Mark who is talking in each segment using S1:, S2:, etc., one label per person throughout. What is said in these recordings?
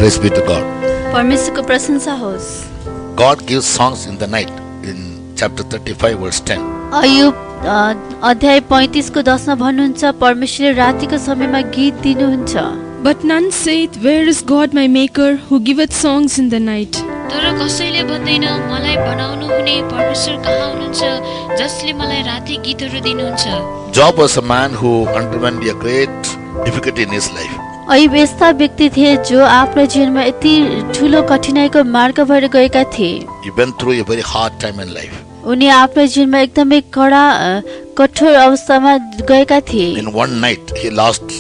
S1: Praise be to God.
S2: परमेश्वरको प्रशंसा होस्।
S1: God gives songs in the night in chapter 35 verse 10.
S2: Ayub अध्याय 35 को 10 मा भन्नुहुन्छ परमेश्वरले रातिको समयमा गीत दिनुहुन्छ।
S3: But none saith, Where is God my maker, who giveth songs in the night?
S4: तर कसैले भन्दैन मलाई बनाउनु हुने परमेश्वर कहाँ हुनुहुन्छ जसले मलाई राति गीतहरू दिनुहुन्छ।
S1: Job was a man who underwent a great difficulty in his life.
S2: Ayub यस्ता व्यक्ति थिए जो आफ्नो जीवनमा यति ठूलो कठिनाइको मार्ग भएर गएका थिए।
S1: He went through a very hard time in life.
S2: उनी आफ्नो जीवनमा एकदमै कडा कठोर अवस्थामा गएका थिए।
S1: In one night he lost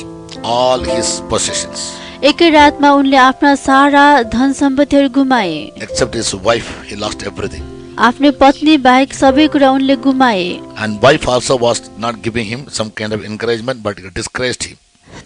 S1: all his possessions
S2: एकै रातमा उनले आफ्ना सारा धन सम्पत्तिहरू गुमाए।
S1: except his wife. He lost everything.
S2: आफ्नो पत्नी बाहेक सबै कुरा उनले गुमाए।
S1: And wife also was not giving him some kind of encouragement, but it discouraged him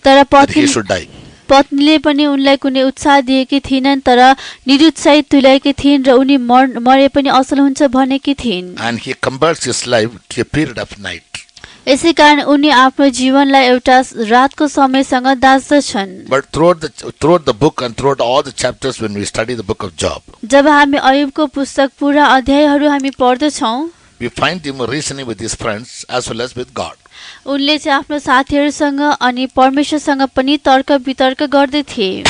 S2: तर
S1: that he should die.
S2: पत्नीले पनि उनलाई कुनै उत्साह दिएकी थिइनन् तर निरुत्साहित तुल्याएकी थिइन् र उनी मरे पनि असल हुन्छ भनेकी थिइन्।
S1: And he compares his life to a period of night.
S2: यसै कारण उनी आफ्नो जीवनलाई एउटा रातको समयसँग दाज्दछन्।
S1: But throughout the book and throughout all the chapters when we study the book of Job,
S2: जब हामी अयुबको पुस्तक पूरा अध्यायहरू हामी पढ्दछौँ
S1: we find him reasoning with his friends as well as with God.
S2: उनले चाहिँ आफ्नो साथीहरूसँग अनि परमेश्वरसँग पनि तर्क वितर्क गर्दै थिए।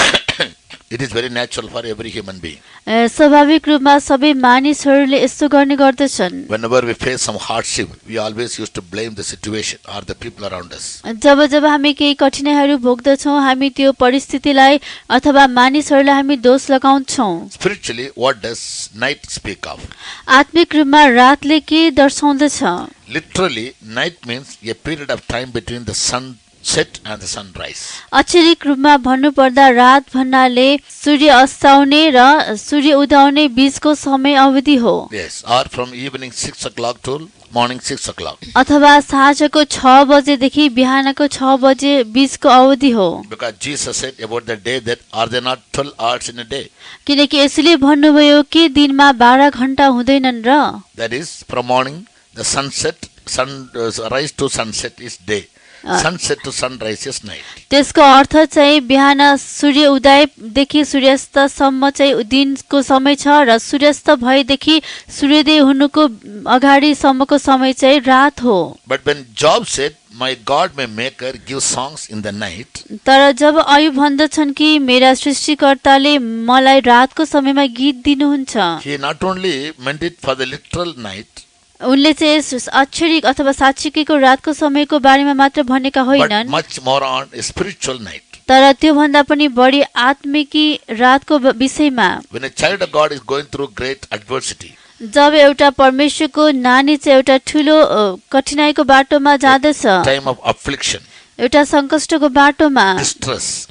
S1: It is very natural for every human being.
S2: स्वाभाविक रूपमा सबै मानिसहरूले यस्तो गर्ने गर्दछन्।
S1: Whenever we face some hardship, we always used to blame the situation or the people around us.
S2: जब जब हामी केही कठिनाइहरू भोग्दछौँ हामी त्यो परिस्थितिलाई अथवा मानिसहरूलाई हामी दोष लगाउँछौँ।
S1: Spiritually, what does night speak of?
S2: आत्मिक रूपमा रातले के दर्शाउँदछ?
S1: Literally, night means a period of time between the sunset and the sunrise.
S2: अक्षरिक रूपमा भन्नुपर्दा रात भन्नाले सूर्य अस्ताउने र सूर्य उदाउने बीचको समय अवधि हो।
S1: Yes, or from evening 6 o'clock to morning 6 o'clock.
S2: अथवा साँझको 6 बजेदेखि बिहानको 6 बजे बीचको अवधि हो।
S1: Because Jesus said about the day that are there not 12 hours in a day?
S2: किनकि यसले भन्नुभयो कि दिनमा 12 घण्टा हुँदैनन् र?
S1: That is from morning the sunrise to sunset is day. Sunset to sunrise is night.
S2: त्यसको अर्थ चाहिँ बिहान सूर्य उदयदेखि सूर्यास्तसम्म चाहिँ दिनको समय छ र सूर्यास्त भएदेखि सूर्योदय हुनुको अगाडिसम्मको समय चाहिँ रात हो।
S1: But when Job said, My God, my maker, gives songs in the night,
S2: तर जब अयुब भन्दछन् कि मेरा सृष्टिकर्ताले मलाई रातको समयमा गीत दिनुहुन्छ,
S1: he not only meant it for the literal night,
S2: उनले चाहिँ अक्षरिक अथवा साक्षिकीको रातको समयको बारेमा मात्र भनेका
S1: but
S2: होइनन्
S1: much more on a spiritual night.
S2: तर त्यो भन्दा पनि बढी आत्मिकी रातको विषयमा।
S1: When a child of God is going through great adversity,
S2: जब एउटा परमेश्वरको नानी चाहिँ एउटा ठूलो कठिनाइको बाटोमा जाँदछ,
S1: time of affliction,
S2: एउटा संकष्टको बाटोमा,
S1: distress,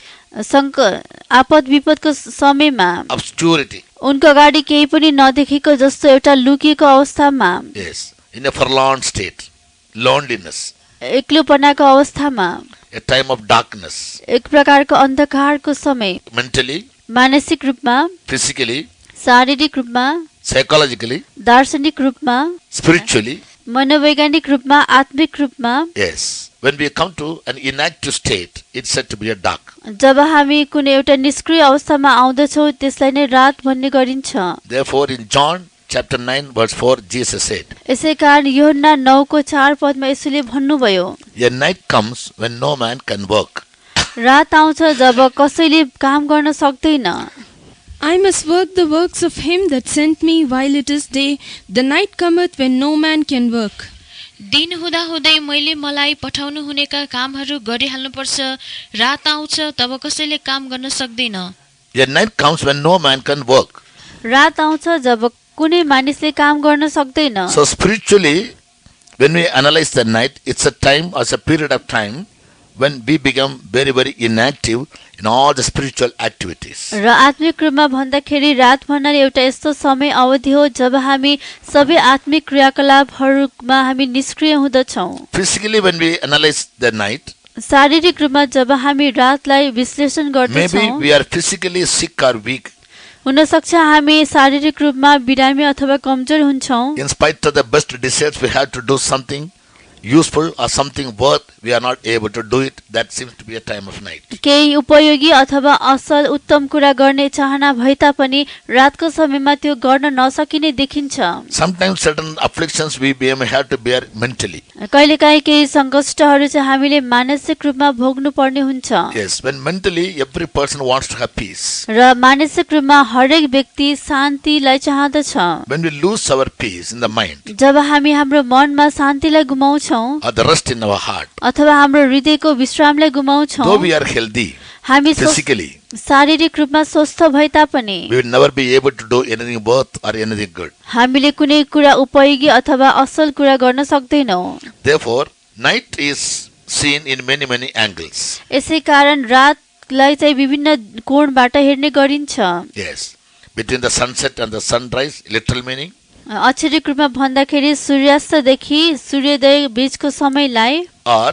S2: आपद विपदको समयमा,
S1: obscurity,
S2: उनको अगाडि केही पनि नदेखेको जस्तो एउटा लुकिएको अवस्थामा,
S1: yes, in a forlorn state, loneliness,
S2: एक्लोपनाको अवस्थामा,
S1: a time of darkness,
S2: एक प्रकारको अन्धकारको समय,
S1: mentally,
S2: मानसिक रूपमा,
S1: physically,
S2: शारीरिक रूपमा,
S1: psychologically,
S2: दार्शनिक रूपमा,
S1: spiritually,
S2: मनोवैज्ञानिक रूपमा, आत्मिक रूपमा।
S1: yes. When we come to an inactive state, it's said to be a dark.
S2: जब हामी कुनै एउटा निष्क्रिय अवस्थामा आउँदछौँ त्यसलाई नै रात भन्ने गरिन्छ।
S1: Therefore, in John chapter 9 verse 4, Jesus said,
S2: यसै कारण यूहन्ना 9 को 4 पदमा यसले भन्नुभयो,
S1: a night comes when no man can work.
S2: रात आउँछ जब कसैले काम गर्न सक्दैन।
S3: I must work the works of him that sent me while it is day. The night cometh when no man can work.
S4: दिन हुँदा हुँदै मैले मलाई पठाउनु हुनेका कामहरू गरिहाल्नुपर्छ। रात आउँछ तब कसैले काम गर्न सक्दैन।
S1: A night comes when no man can work.
S2: रात आउँछ जब कुनै मानिसले काम गर्न सक्दैन।
S1: So spiritually, when we analyze the night, it's a time as a period of time when we become very, very inactive in all the spiritual activities.
S2: र आत्मिक रूपमा भन्दाखेरि रात भन्नाले एउटा यस्तो समय अवधि हो जब हामी सबै आत्मिक क्रियाकलापहरूमा हामी निष्क्रिय हुँदछौँ।
S1: Physically, when we analyze the night,
S2: शारीरिक रूपमा जब हामी रातलाई विश्लेषण
S1: maybe
S2: गर्दछौँ,
S1: we are physically sick or weak.
S2: हुन सक्छ हामी शारीरिक रूपमा बिरामी अथवा कमजोर हुन्छौँ।
S1: In spite of the best desires, we have to do something. useful or something worth, we are not able to do it. That seems to be a time of night.
S2: केही उपयोगी अथवा असल उत्तम कुरा गर्ने चाहना भए तापनि रातको समयमा त्यो गर्न नसकिने देखिन्छ।
S1: Sometimes certain afflictions we may have to bear mentally.
S2: कहिलेकाहीँ केही सङ्कष्टहरू चाहिँ हामीले मानसिक रूपमा भोग्नु पर्ने हुन्छ।
S1: Yes, when mentally every person wants to have peace.
S2: र मानसिक रूपमा हरेक व्यक्ति शान्तिलाई चाहदछ।
S1: When we lose our peace in the mind
S2: जब हामी हाम्रो मनमा शान्तिलाई गुमाउँछौँ
S1: or the rest in our heart,
S2: अथवा हाम्रो हृदयको विश्रामलाई गुमाउँछौँ,
S1: though we are healthy
S2: हामी
S1: physically,
S2: शारीरिक रूपमा स्वस्थ भए तापनि
S1: we will never be able to do anything worth or anything good.
S2: हामीले कुनै कुरा उपयोगी अथवा असल कुरा गर्न सक्दैनौँ।
S1: Therefore, night is seen in many angles.
S2: यसै कारण रातलाई चाहिँ विभिन्न कोणबाट हेर्ने गरिन्छ।
S1: Yes, between the sunset and the sunrise, literal meaning,
S2: अक्षरिक रूपमा भन्दाखेरि सूर्यास्तदेखि सूर्योदय बीचको समयलाई,
S1: or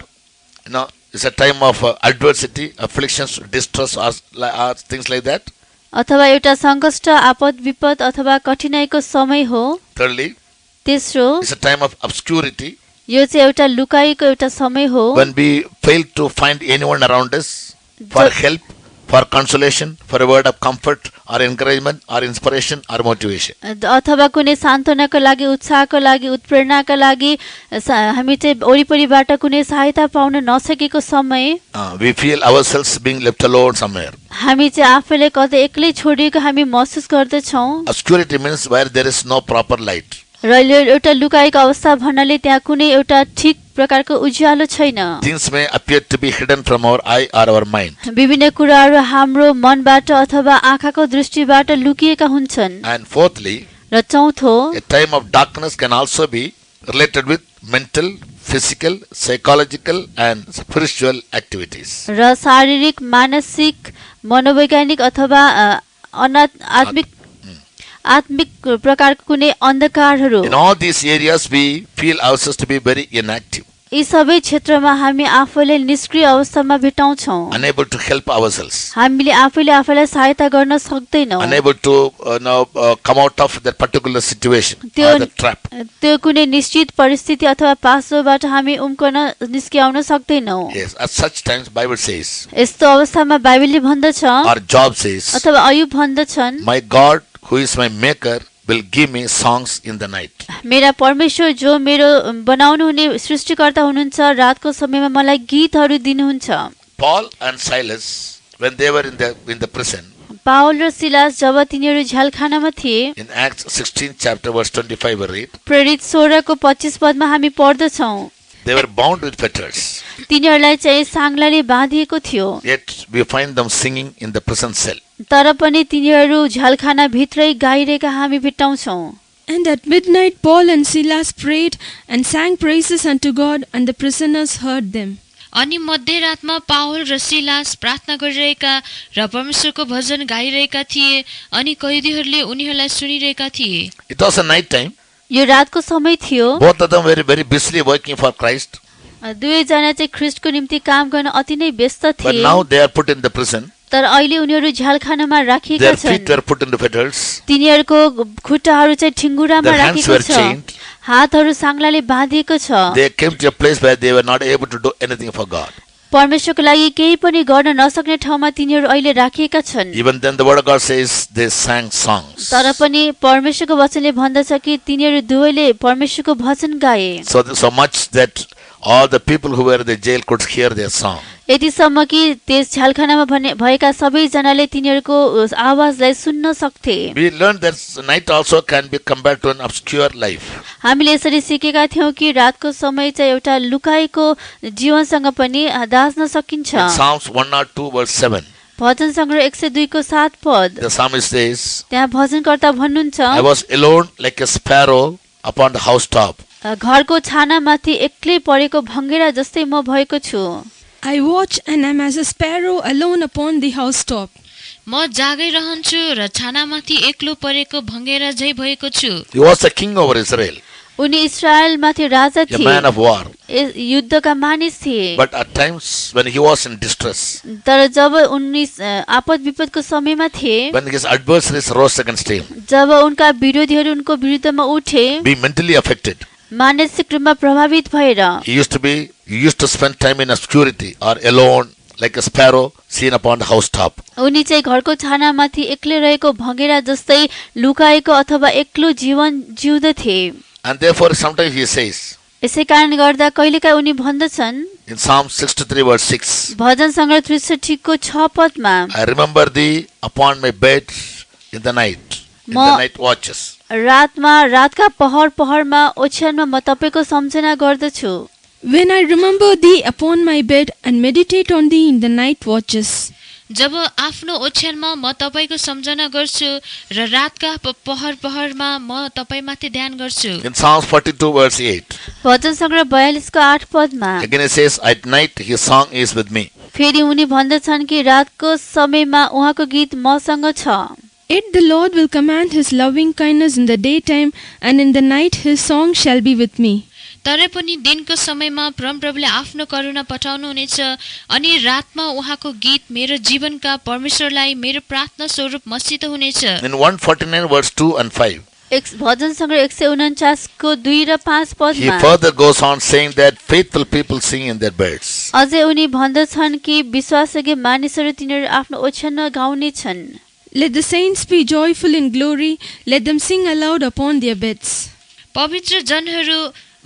S1: it's a time of adversity, afflictions, distress, or things like that.
S2: अथवा एउटा सङ्कष्ट आपद विपद अथवा कठिनाइको समय हो।
S1: Thirdly,
S2: तेस्रो,
S1: it's a time of obscurity,
S2: यो चाहिँ एउटा लुकाइको एउटा समय हो।
S1: when we fail to find anyone around us for help, for consolation, for a word of comfort or encouragement or inspiration or motivation.
S2: अथवा कुनै सान्त्वनाको लागि, उत्साहको लागि, उत्प्रेरणाका लागि हामी चाहिँ वरिपरिबाट कुनै सहायता पाउन नसकेको समय,
S1: We feel ourselves being left alone somewhere.
S2: हामी चाहिँ आफैले कतै एक्लै छोडिएको हामी महसुस गर्दछौँ।
S1: Obscurity means where there is no proper light.
S2: र यो एउटा लुकाएको अवस्था भन्नाले त्यहाँ कुनै एउटा ठिक प्रकारको उज्यालो छैन।
S1: Things may appear to be hidden from our eye or our mind.
S2: विभिन्न कुराहरू हाम्रो मनबाट अथवा आँखाको दृष्टिबाट लुकिएका हुन्छन्।
S1: And fourthly,
S2: र चौथो,
S1: a time of darkness can also be related with mental, physical, psychological and spiritual activities.
S2: र शारीरिक, मानसिक, मनोवैज्ञानिक अथवा आत्मिक प्रकारको कुनै अन्धकारहरू,
S1: In all these areas, we feel ourselves to be very inactive,
S2: यी सबै क्षेत्रमा हामी आफूले निष्क्रिय अवस्थामा भेटाउँछौँ।
S1: unable to help ourselves,
S2: हामीले आफैले आफैलाई सहायता गर्न सक्दैनौँ।
S1: unable to come out of that particular situation or the trap.
S2: त्यो कुनै निश्चित परिस्थिति अथवा पासोबाट हामी उम्कन निस्किआउन सक्दैनौँ।
S1: Yes, at such times Bible says,
S2: यस्तो अवस्थामा बाइबलले भन्दछ
S1: or Job says,
S2: अथवा अयुब भन्दछन्,
S1: my God who is my maker will give me songs in the night.
S2: मेरा परमेश्वर जो मेरो बनाउनु हुने सृष्टिकर्ता हुनुहुन्छ रातको समयमा मलाई गीतहरू दिनुहुन्छ।
S1: Paul and Silas, when they were in the prison,
S2: पाउल र सिलास जब तिनीहरू झ्यालखानामा थिए,
S1: in Acts 16 chapter verse 25 we read,
S2: प्रेरित 16 को 25 पदमा हामी पढ्दछौँ,
S1: they were bound with fetters,
S2: तिनीहरूलाई चाहिँ साङ्लाले बाँधिएको थियो।
S1: yet we find them singing in the prison cell.
S2: तर पनि तिनीहरू झ्यालखाना भित्रै गाइरहेका हामी भेट्टाउँछौँ।
S3: And at midnight Paul and Silas prayed and sang praises unto God, and the prisoners heard them.
S4: अनि मध्यरातमा पावल र सिलास प्रार्थना गरिरहेका र परमेश्वरको भजन गाइरहेका थिए अनि कैदीहरूले उनीहरूलाई सुनिरहेका थिए।
S1: It was a night time.
S2: यो रातको समय थियो।
S1: Both of them were very busily working for Christ.
S2: दुवैजना चाहिँ ख्रिस्टको निम्ति काम गर्न अति नै व्यस्त
S1: But
S2: थिए।
S1: now they are put in the prison.
S2: तर अहिले उनीहरू झ्यालखानामा राखिएका
S1: Their feet
S2: छन्।
S1: were put in the fetters.
S2: तिनीहरूको खुट्टाहरू चाहिँ ठिङ्गुरामा
S1: Their hands
S2: राखिएको
S1: were
S2: छ।
S1: chained.
S2: हातहरू साङ्लाले बाँधिएको छ।
S1: They came to a place where they were not able to do anything for God.
S2: परमेश्वरको लागि केही पनि गर्न नसक्ने ठाउँमा तिनीहरू अहिले राखिएका छन्।
S1: Even then the word of God says they sang songs.
S2: तर पनि परमेश्वरको वचनले भन्दछ कि तिनीहरू दुवैले परमेश्वरको भजन गाए।
S1: So much that all the people who were in the jail could hear their song.
S2: यतिसम्म कि त्यस झ्यालखानामा भएका सबैजनाले तिनीहरूको आवाजलाई सुन्न सक्थे।
S1: We learned that night also can be compared to an obscure life.
S2: हामीले यसरी सिकेका थियौँ कि रातको समय चाहिँ एउटा लुकाएको जीवनसँग पनि दाँच्न सकिन्छ।
S1: In Psalms 102 verse 7,
S2: भजन सङ्ग्रह 102 को 7 पद,
S1: the psalmist says,
S2: त्यहाँ भजनकर्ता भन्नुहुन्छ,
S1: I was alone like a sparrow upon the housetop.
S2: घरको छानामाथि एक्लै परेको भङ्गेरा जस्तै म भएको छु।
S3: I watch and am as a sparrow alone upon the housetop.
S4: म जागै रहन्छु र छानामाथि एक्लो परेको भङ्गेरा झै भएको छु।
S1: He was a king over Israel,
S2: उनी इस्राएलमाथि राजा
S1: a man
S2: थिए,
S1: of war.
S2: युद्धका मानिस थिए।
S1: But at times when he was in distress,
S2: तर जब उनी आपद विपदको समयमा थिए,
S1: when his adversaries rose against him,
S2: जब उनका विरोधीहरू उनको विरुद्धमा उठे,
S1: being mentally affected,
S2: मानसिक रूपमा प्रभावित भएर
S1: He used to spend time in obscurity or alone like a sparrow seen upon the housetop.
S2: उनी चाहिँ घरको छानामाथि एक्लै रहेको भँगेरा जस्तै लुकाएको अथवा एक्लो जीवन जिउँदथे।
S1: And therefore sometimes he says
S2: यसै कारण गर्दा कहिलेकाहीँ उनी भन्दछन्
S1: in Psalm 63 verse 6,
S2: भजन सङ्ग्रह 63 को 6 पदमा,
S1: I remember thee upon my bed in the night, in the night watches.
S2: रातका पहरमा ओछ्यानमा म तपाईको सम्झना गर्दछु।
S3: When I remember thee upon my bed and meditate on thee in the night watches.
S4: जब आफ्नो ओछ्यानमा म तपाईको सम्झना गर्छु र रातका पहरमा म तपाईमाथि ध्यान गर्छु।
S1: In Psalms 42 verse 8,
S2: भजन सङ्ग्रह 42 को 8 पदमा,
S1: again it says, at night his song is with me.
S2: फेरि उनी भन्दछन् कि रातको समयमा उहाँको गीत मसँग छ।
S3: Yet the Lord will command his loving kindness in the daytime, and in the night his song shall be with me.
S4: तरै पनि दिनको समयमा परमप्रभुले आफ्नो करुणा पठाउनु हुनेछ अनि रातमा उहाँको गीत मेरो जीवनका परमेश्वरलाई मेरो प्रार्थना स्वरूप मसित हुनेछ।
S1: In 149 verse 2 and 5,
S2: भजन सङ्ग्रह 149 को 2 र 5
S1: he
S2: पदमा
S1: further goes on saying that faithful people sing in their beds.
S2: अझै उनी भन्दछन् कि विश्वासयोग्य मानिसहरू तिनीहरू आफ्नो ओछ्यानमा गाउने छन्।
S3: Let the saints be joyful in glory, let them sing aloud upon their beds.
S4: पवित्र जनहरू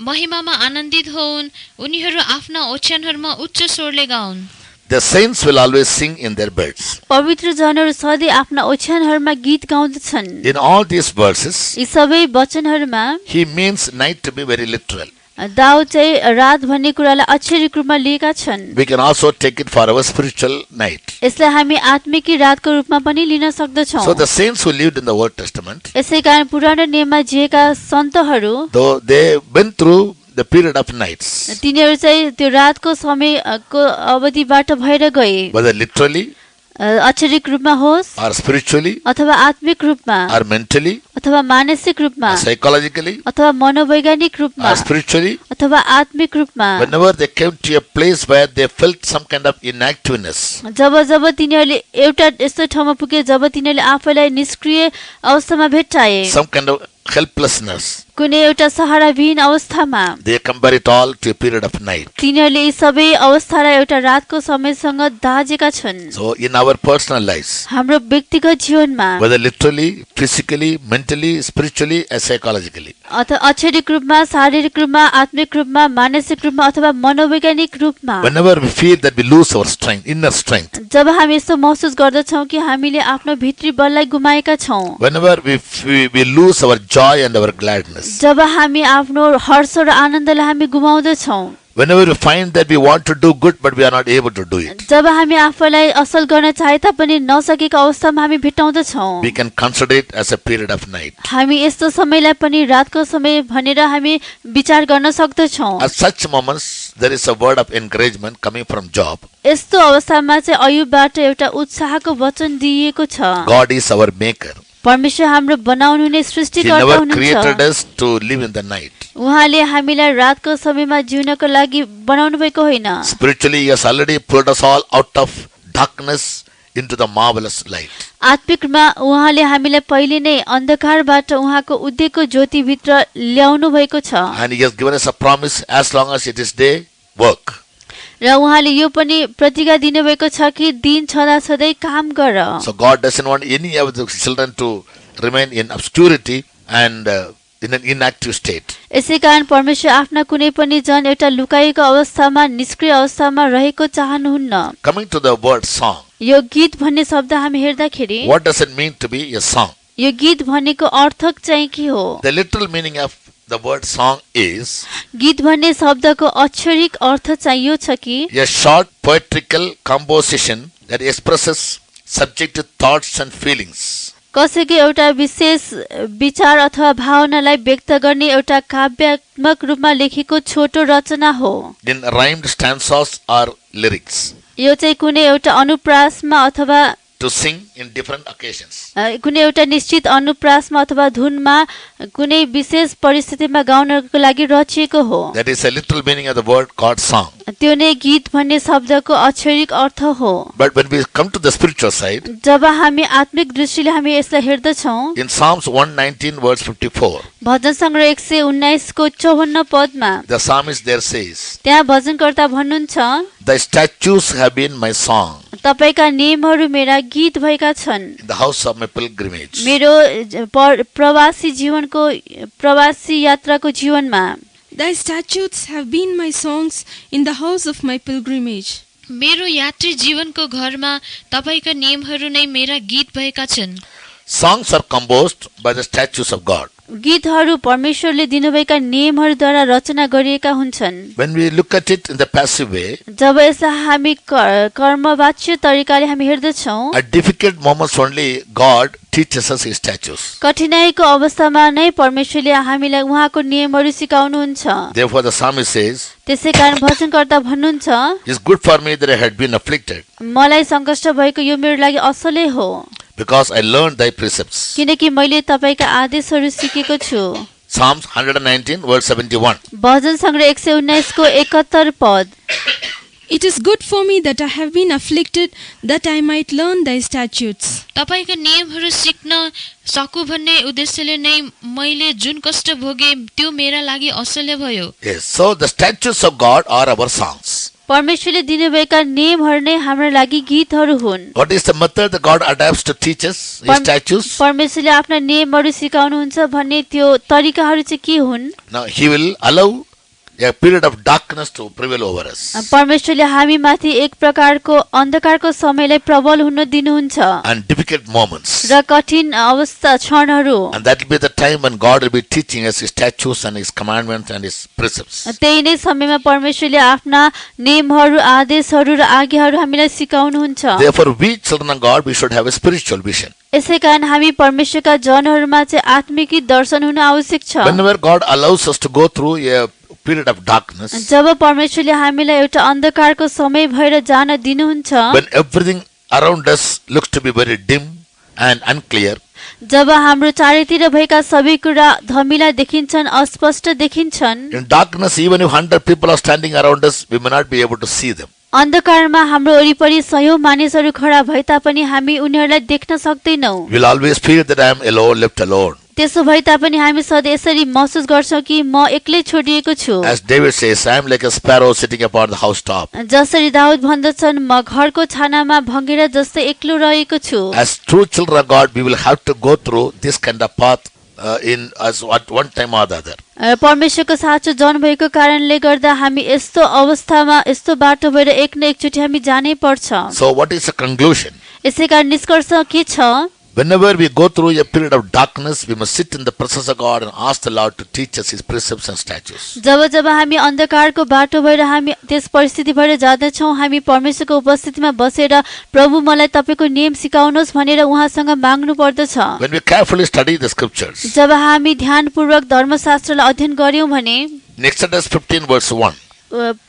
S4: महिमामा आनन्दित होउन्, उनीहरू आफ्ना ओछ्यानहरूमा उच्च स्वरले गाउन्।
S1: The saints will always sing in their beds.
S2: पवित्र जनहरू सधैँ आफ्ना ओछ्यानहरूमा गीत गाउँदछन्।
S1: In all these verses,
S2: यी सबै वचनहरूमा
S1: he means night to be very literal.
S2: Daud चाहिँ रात भन्ने कुरालाई अक्षरिक रूपमा लिएका छन्।
S1: We can also take it for our spiritual night.
S2: यसलाई हामी आत्मिकी रातको रूपमा पनि लिन सक्दछौँ।
S1: So the saints who lived in the Old Testament,
S2: यसै कारण पुरानो नियममा जिएका सन्तहरू
S1: though they went through the period of nights,
S2: तिनीहरू चाहिँ त्यो रातको समयको अवधिबाट भएर गए,
S1: whether literally
S2: अक्षरिक रूपमा होस्
S1: or spiritually
S2: अथवा आत्मिक रूपमा
S1: or mentally
S2: अथवा मानसिक रूपमा
S1: or psychologically
S2: अथवा मनोवैज्ञानिक रूपमा
S1: or spiritually,
S2: अथवा आत्मिक रूपमा,
S1: whenever they came to a place where they felt some kind of inactiveness,
S2: जब तिनीहरूले एउटा यस्तो ठाउँमा पुगे जब तिनीहरूले आफैलाई निष्क्रिय अवस्थामा भेट्टाए,
S1: some kind of helplessness,
S2: कुनै एउटा सहाराविहीन अवस्थामा,
S1: they compare it all to a period of night.
S2: तिनीहरूले यी सबै अवस्थालाई एउटा रातको समयसँग दाजेका छन्।
S1: So in our personal lives,
S2: हाम्रो व्यक्तिगत जीवनमा
S1: whether literally, physically, mentally, spiritually, or psychologically,
S2: अथवा अक्षरिक रूपमा, शारीरिक रूपमा, आत्मिक रूपमा, मानसिक रूपमा अथवा मनोवैज्ञानिक रूपमा,
S1: whenever we feel that we lose our strength, inner strength,
S2: जब हामी यस्तो महसुस गर्दछौँ कि हामीले आफ्नो भित्री बललाई गुमाएका छौँ,
S1: whenever we lose our joy and our gladness,
S2: जब हामी आफ्नो हर्ष र आनन्दलाई हामी गुमाउँदछौँ,
S1: whenever we find that we want to do good but we are not able to do it,
S2: जब हामी आफूलाई असल गर्न चाहे तापनि नसकेको अवस्थामा हामी भेट्टाउँदछौँ,
S1: we can consider it as a period of night.
S2: हामी यस्तो समयलाई पनि रातको समय भनेर हामी विचार गर्न सक्दछौँ।
S1: At such moments, there is a word of encouragement coming from Job.
S2: यस्तो अवस्थामा चाहिँ अयुबबाट एउटा उत्साहको वचन दिइएको छ।
S1: God is our maker.
S2: परमेश्वर हाम्रो बनाउनु हुने
S1: He
S2: सृष्टिकर्ता
S1: never created
S2: हुनुहुन्छ।
S1: us to live in the night.
S2: उहाँले हामीलाई रातको समयमा जिउनको लागि बनाउनु भएको होइन।
S1: Spiritually, He has already pulled us all out of darkness into the marvelous light.
S2: आत्मिकमा उहाँले हामीलाई पहिले नै अन्धकारबाट उहाँको उदयको ज्योतिभित्र ल्याउनु भएको छ
S1: And He has given us a promise, as long as it is day, work.
S2: र उहाँले यो पनि प्रतिज्ञा दिनुभएको छ कि दिन छँदा छँदै काम गर।
S1: So God doesn't want any of the children to remain in obscurity and in an inactive state.
S2: यसै कारण परमेश्वर आफ्ना कुनै पनि जन एउटा लुकाएको अवस्थामा, निष्क्रिय अवस्थामा रहेको चाहनुहुन्न।
S1: Coming to the word song,
S2: यो गीत भन्ने शब्द हामी हेर्दाखेरि
S1: what does it mean to be a song?
S2: यो गीत भनेको अर्थक चाहिँ के हो?
S1: The literal meaning of the word song is
S2: गीत भन्ने शब्दको अक्षरिक अर्थ चाहिँ यो छ कि
S1: a short poetical composition that expresses subjective thoughts and feelings.
S2: कसैको एउटा विशेष विचार अथवा भावनालाई व्यक्त गर्ने एउटा काव्यात्मक रूपमा लेखेको छोटो रचना हो।
S1: In rhymed stanzas or lyrics
S2: यो चाहिँ कुनै एउटा अनुप्रासमा अथवा
S1: to sing in different occasions.
S2: कुनै एउटा निश्चित अनुप्रासमा अथवा धुनमा कुनै विशेष परिस्थितिमा गाउनको लागि रचिएको हो।
S1: That is a literal meaning of the word called song.
S2: त्यो नै गीत भन्ने शब्दको अक्षरिक अर्थ हो।
S1: But when we come to the spiritual side,
S2: जब हामी आत्मिक दृष्टिले हामी यसलाई हेर्दछौँ,
S1: in Psalms 119 verse 54,
S2: भजन सङ्ग्रह 119 को 54 पदमा
S1: the psalmist there says,
S2: त्यहाँ भजनकर्ता भन्नुहुन्छ,
S1: "Thy statutes have been my song
S2: तपाईका नियमहरू मेरा गीत भएका छन्
S1: in the house of my pilgrimage."
S2: मेरो प्रवासी जीवनको प्रवासी यात्राको जीवनमा।
S3: Thy statutes have been my songs in the house of my pilgrimage.
S4: मेरो यात्री जीवनको घरमा तपाईका नियमहरू नै मेरा गीत भएका छन्।
S1: Songs are composed by the statutes of God.
S2: गीतहरू परमेश्वरले दिनुभएका नियमहरूद्वारा रचना गरिएका हुन्छन्।
S1: When we look at it in the passive way,
S2: जब यसलाई हामी कर्मवाच्य तरिकाले हामी हेर्दछौँ,
S1: at difficult moments only God teaches us His statutes.
S2: कठिनाईको अवस्थामा नै परमेश्वरले हामीलाई उहाँको नियमहरू सिकाउनुहुन्छ।
S1: Therefore the psalmist says,
S2: त्यसै कारण भजनकर्ता भन्नुहुन्छ,
S1: "It's good for me that I had been afflicted,
S2: मलाई सङ्कष्ट भएको यो मेरो लागि असलै हो,
S1: because I learned thy precepts."
S2: किनकि मैले तपाईँका आदेशहरू सिकेको छु।
S1: Psalms 119 verse 71.
S2: भजन सङ्ग्रह 119 को 71 पद।
S3: It is good for me that I have been afflicted, that I might learn thy statutes.
S4: तपाईका नियमहरू सिक्न सकु भन्ने उद्देश्यले नै मैले जुन कष्ट भोगे त्यो मेरा लागि असल्य भयो।
S1: Yes, so the statutes of God are our songs.
S2: परमेश्वरले दिनुभएका नियमहरू नै हाम्रो लागि गीतहरू हुन्।
S1: What is the method that God adapts to teach us His statutes?
S2: परमेश्वरले आफ्ना नियमहरू सिकाउनुहुन्छ भन्ने त्यो तरिकाहरू चाहिँ के हुन्?
S1: Now He will allow a period of darkness to prevail over us,
S2: परमेश्वरले हामी माथि एक प्रकारको अन्धकारको समयलाई प्रबल हुन दिनुहुन्छ
S1: and difficult moments.
S2: र कठिन अवस्था क्षणहरू।
S1: And that will be the time when God will be teaching us His statutes and His commandments and His precepts.
S2: त्यही नै समयमा परमेश्वरले आफ्ना नियमहरू आदेशहरू र आज्ञाहरू हामीलाई सिकाउनुहुन्छ।
S1: Therefore, we children of God, we should have a spiritual vision.
S2: यसै कारण हामी परमेश्वरका जनहरूमा चाहिँ आत्मिक दर्शन हुन आवश्यक छ।
S1: Whenever God allows us to go through a period of darkness,
S2: जब परमेश्वरले हामीलाई एउटा अन्धकारको समय भएर जान दिनुहुन्छ,
S1: when everything around us looks to be very dim and unclear,
S2: जब हाम्रो चारैतिर भएका सबै कुरा धमिला देखिन्छन्, अस्पष्ट देखिन्छन्,
S1: in darkness, even if 100 people are standing around us, we may not be able to see them.
S2: अन्धकारमा हाम्रो वरिपरि सयौं मानिसहरू खडा भए तापनि हामी उनीहरूलाई देख्न सक्दैनौं।
S1: We'll always feel that I am alone, left alone.
S2: त्यसो भए तापनि हामी सधैँ यसरी महसुस गर्छौं कि म एक्लै छोडिएको छु।
S1: As David says, I am like a sparrow sitting upon the housetop.
S2: जसरी दाऊद भन्दछन्, म घरको छानामा भङ्गेरा जस्तै एक्लो रहेको छु।
S1: As true children of God, we will have to go through this kind of path in as at one time or the other.
S2: परमेश्वरको साँचो जन भएको कारणले गर्दा हामी यस्तो अवस्थामा यस्तो बाटो भएर एक न एकचोटि हामी जानै पर्छ।
S1: So what is the conclusion?
S2: यसै कारण निष्कर्ष के छ?
S1: Whenever we go through a period of darkness, we must sit in the presence of God and ask the Lord to teach us His precepts and statutes.
S2: जब जब हामी अन्धकारको बाटो भएर हामी त्यस परिस्थिति भएर जाँदछौँ, हामी परमेश्वरको उपस्थितिमा बसेर प्रभु मलाई तपाईको नियम सिकाउनुहोस् भनेर उहाँसँग माग्नु पर्दछ।
S1: When we carefully study the scriptures,
S2: जब हामी ध्यानपूर्वक धर्मशास्त्रलाई अध्ययन गर्यौं भने
S1: in Exodus 15 verse 1,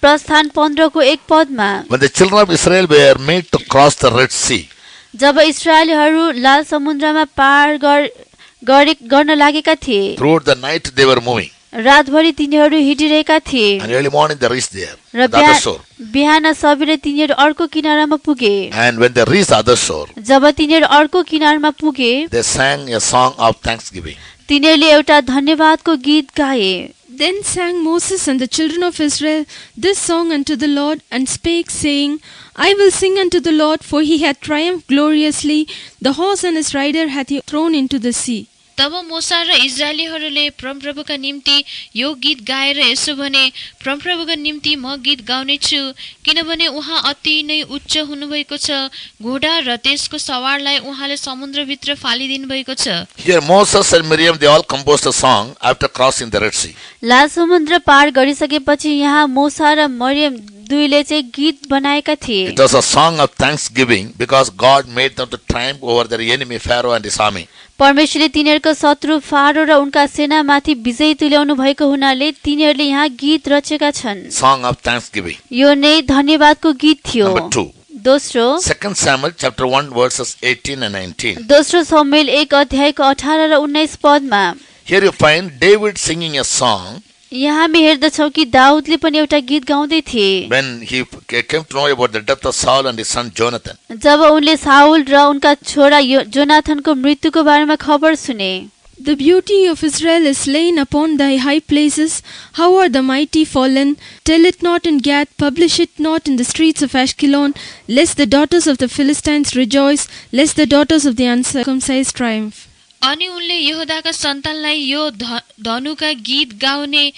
S2: प्रस्थान 15 को 1 पदमा,
S1: when the children of Israel were made to cross the Red Sea,
S2: जब इस्राएलीहरू लाल समुद्रमा पार गर्न लागेका थिए,
S1: throughout the night they were moving,
S2: रातभरि तिनीहरू हिँडिरहेका थिए
S1: and early morning they reached there,
S2: र
S1: the other shore.
S2: बिहान सबेरै तिनीहरू अर्को किनारामा पुगे।
S1: And when they reached the other shore,
S2: जब तिनीहरू अर्को किनारमा पुगे,
S1: they sang a song of thanksgiving.
S2: तिनीहरूले एउटा धन्यवादको गीत गाए।
S3: Then sang Moses and the children of Israel this song unto the Lord, and spake, saying, I will sing unto the Lord, for he hath triumphed gloriously. The horse and his rider hath he thrown into the sea.
S4: तब मूसा र इस्राएलीहरूले परमप्रभुका निम्ति यो गीत गाएर यसो भने, परमप्रभुका निम्ति म गीत गाउने छु, किनभने उहाँ अति नै उच्च हुनुभएको छ, घोडा र त्यसको सवारलाई उहाँले समुद्रभित्र फालिदिनु भएको छ।
S1: Here Moses and Miriam, they all composed a song after crossing the Red Sea.
S2: लाल समुद्र पार गरिसकेपछि यहाँ मूसा र मरियम दुईले चाहिँ गीत बनाएका थिए।
S1: It was a song of thanksgiving because God made them to triumph over their enemy Pharaoh and his army.
S2: परमेश्वरले तिनीहरूको शत्रु फारो र उनका सेनामाथि विजय तुल्याउनु भएको हुनाले तिनीहरूले यहाँ गीत रचेका छन्।
S1: Song of thanksgiving.
S2: यो नै धन्यवादको गीत थियो।
S1: Number 2.
S2: दोस्रो
S1: 2 Samuel chapter 1 verses 18 and 19.
S2: दोस्रो समुएल 1 अध्यायको 18 र 19 पदमा,
S1: Here you find David singing a song
S2: यहाँ हामी हेर्दछौँ कि दाउदले पनि एउटा गीत गाउँदै थिए।
S1: When he came to know about the death of Saul and his son Jonathan,
S2: जब उनले साउल र उनका छोरा जोनाथनको मृत्युको बारेमा खबर सुने।
S3: The beauty of Israel is slain upon thy high places. How are the mighty fallen? Tell it not in Gath, publish it not in the streets of Ashkelon, lest the daughters of the Philistines rejoice, lest the daughters of the uncircumcised triumph.
S4: अनि उनले यहोदाका सन्तानलाई यो धनुका गीत गाउने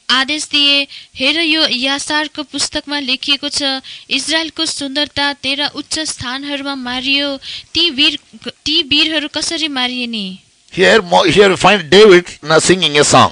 S4: आदेश दिए। हेर यो यासारको पुस्तकमा लेखिएको छ, इजरायलको सुन्दरता तेरा उच्च स्थानहरूमा मारियो, ती वीरहरू कसरी मारिए नि।
S1: here we find David now singing a song.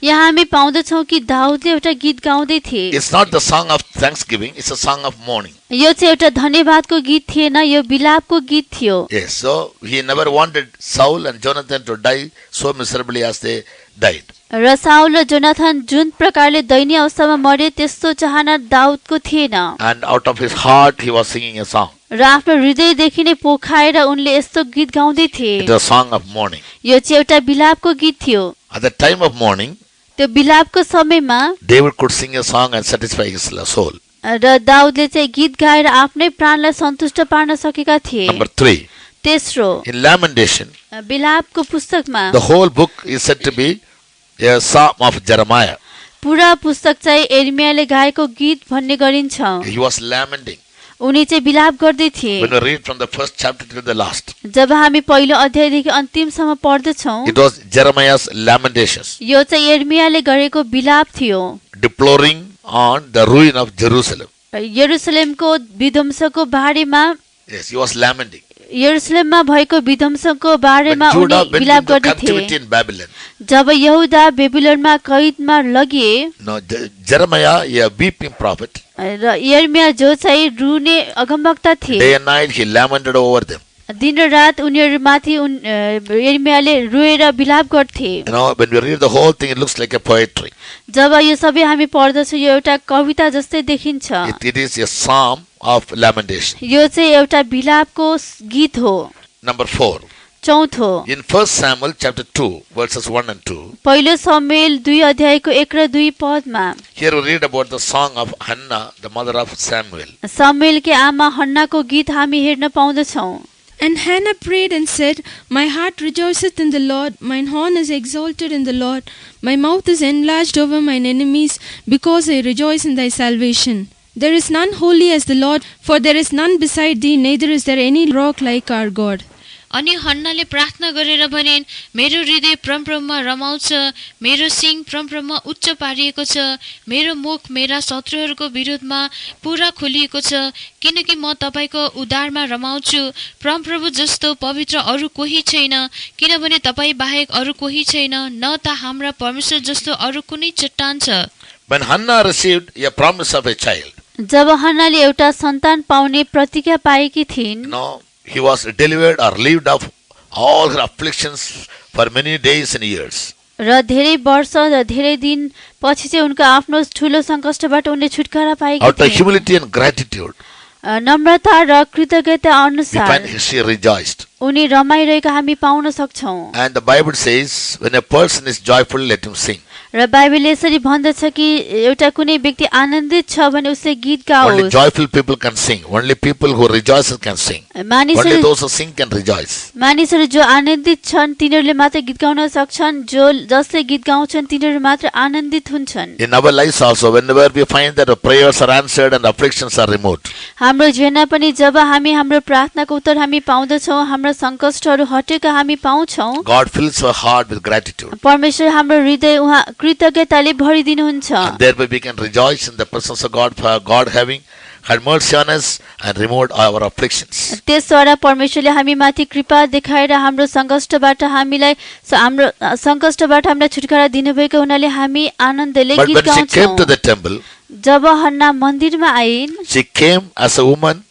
S2: यहाँ हामी पाउँदछौँ कि दाउदले एउटा गीत गाउँदै थिए।
S1: It's not the song of thanksgiving, it's a song of mourning.
S2: यो चाहिँ एउटा धन्यवादको गीत थिएन, यो बिलापको गीत थियो।
S1: Yes, so he never wanted Saul and Jonathan to die so miserably as they died.
S2: र साउल र जोनाथन जुन प्रकारले दयनीय अवस्थामा मरे त्यस्तो चाहना दाउदको थिएन।
S1: And out of his heart he was singing a song.
S2: र आफ्नो हृदयदेखि नै पोखाएर उनले यस्तो गीत गाउँदै थिए।
S1: It was a song of mourning.
S2: यो चाहिँ एउटा बिलापको गीत थियो।
S1: At the time of mourning,
S2: त्यो बिलापको समयमा
S1: David could sing a song and satisfy his soul.
S2: र दाउदले चाहिँ गीत गाएर आफ्नै प्राणलाई सन्तुष्ट पार्न सकेका थिए।
S1: Number 3,
S2: तेस्रो,
S1: in Lamentation,
S2: बिलापको पुस्तकमा
S1: the whole book is said to be a psalm of Jeremiah.
S2: पुरा पुस्तक चाहिँ एर्मियाले गाएको गीत भन्ने गरिन्छ।
S1: He was lamenting.
S2: उनी चाहिँ बिलाप गर्दै थिए।
S1: When we read from the first chapter to the last,
S2: जब हामी पहिलो अध्यायदेखि अन्तिमसम्म पढ्दछौँ,
S1: it was Jeremiah's lamentations,
S2: यो चाहिँ एर्मियाले गरेको बिलाप थियो।
S1: deploring on the ruin of Jerusalem.
S2: यरुसलेमको विध्वंसको बारेमा,
S1: Yes, he was lamenting.
S2: यरुसलेममा भएको विध्वंसको बारेमा
S1: When
S2: उनी
S1: Judah went
S2: बिलाप
S1: into
S2: गर्दै
S1: captivity
S2: थिए।
S1: in Babylon,
S2: जब यहुदा बेबिलोनमा कैदमा लगिए
S1: no, Jeremiah, a weeping prophet,
S2: र यर्मिया जो चाहिँ रुने अगमवक्ता थिए,
S1: day and night he lamented over them.
S2: दिन र रात उनीहरूमाथि यर्मियाले रोएर बिलाप गर्थे।
S1: You know, when we read the whole thing, it looks like a poetry.
S2: जब यो सबै हामी पढ्दछौँ यो एउटा कविता जस्तै देखिन्छ।
S1: It is a psalm of lamentation.
S2: यो चाहिँ एउटा बिलापको गीत हो।
S1: Number 4,
S2: चौथो,
S1: in 1 Samuel chapter 2, verses 1 and 2,
S2: पहिलो समुएल 2 अध्यायको 1 र 2 पदमा
S1: here we read about the song of Hannah, the mother of Samuel.
S2: समुएलकी आमा हन्नाको गीत हामी हेर्न पाउँदछौँ।
S3: And Hannah prayed and said, My heart rejoiceth in the Lord, mine horn is exalted in the Lord, my mouth is enlarged over mine enemies, because I rejoice in thy salvation. There is none holy as the Lord, for there is none beside thee, neither is there any rock like our God.
S4: अनि हन्नाले प्रार्थना गरेर भनिन्, मेरो हृदय परमप्रभुमा रमाउँछ, मेरो सिङ परमप्रभुमा उच्च पारिएको छ, मेरो मुख मेरा शत्रुहरूको विरुद्धमा पुरा खोलिएको छ, किनकि म तपाईको उद्धारमा रमाउँछु। परमप्रभु जस्तो पवित्र अरू कोही छैन, किनभने तपाई बाहेक अरू कोही छैन, न त हाम्रा परमेश्वर जस्तो अरू कुनै चट्टान छ।
S1: When Hannah received a promise of a child,
S2: जब हन्नाले एउटा सन्तान पाउने प्रतिज्ञा पाएकी थिइन्,
S1: no, he was delivered or relieved of all her afflictions for many days and years.
S2: र धेरै वर्ष र धेरै दिन पछि चाहिँ उनको आफ्नो ठुलो सङ्कष्टबाट उनले छुटकारा पाएकी
S1: Out of
S2: थिइन्।
S1: humility and gratitude,
S2: नम्रता र कृतज्ञता
S1: we
S2: अनुसार
S1: find she rejoiced.
S2: उनी रमाइरहेको हामी पाउन सक्छौँ।
S1: And the Bible says, when a person is joyful, let him sing.
S2: र बाइबलले यसरी भन्दछ कि एउटा कुनै व्यक्ति आनन्दित छ भने उसले गीत
S1: Only
S2: गाओस्।
S1: joyful people can sing. Only people who rejoice can sing. Only
S2: मानिसहरू
S1: those who sing can rejoice.
S2: मानिसहरू जो आनन्दित छन् तिनीहरूले मात्र गीत गाउन सक्छन्, जसले गीत गाउँछन् तिनीहरू मात्र आनन्दित हुन्छन्।
S1: In our lives also, whenever we find that our prayers are answered and afflictions are removed,
S2: हाम्रो जीवनमा पनि जब हामी हाम्रो प्रार्थनाको उत्तर हामी पाउँदछौँ, हाम्रो सङ्कष्टहरू हटेका हामी पाउँछौँ,
S1: God fills our heart with gratitude.
S2: परमेश्वर हाम्रो हृदय उहाँ कृतज्ञताले भरिदिनुहुन्छ।
S1: And thereby we can rejoice in the presence of God for God having had mercy on us and removed our afflictions.
S2: त्यसद्वारा परमेश्वरले हामी माथि कृपा देखाएर हाम्रो सङ्कष्टबाट हामीलाई छुटकारा दिनुभएको हुनाले हामी आनन्दले
S1: But
S2: गीत
S1: when she came to
S2: गाउँछौँ।
S1: the temple,
S2: जब हन्ना मन्दिरमा आइन्,
S1: she came as a woman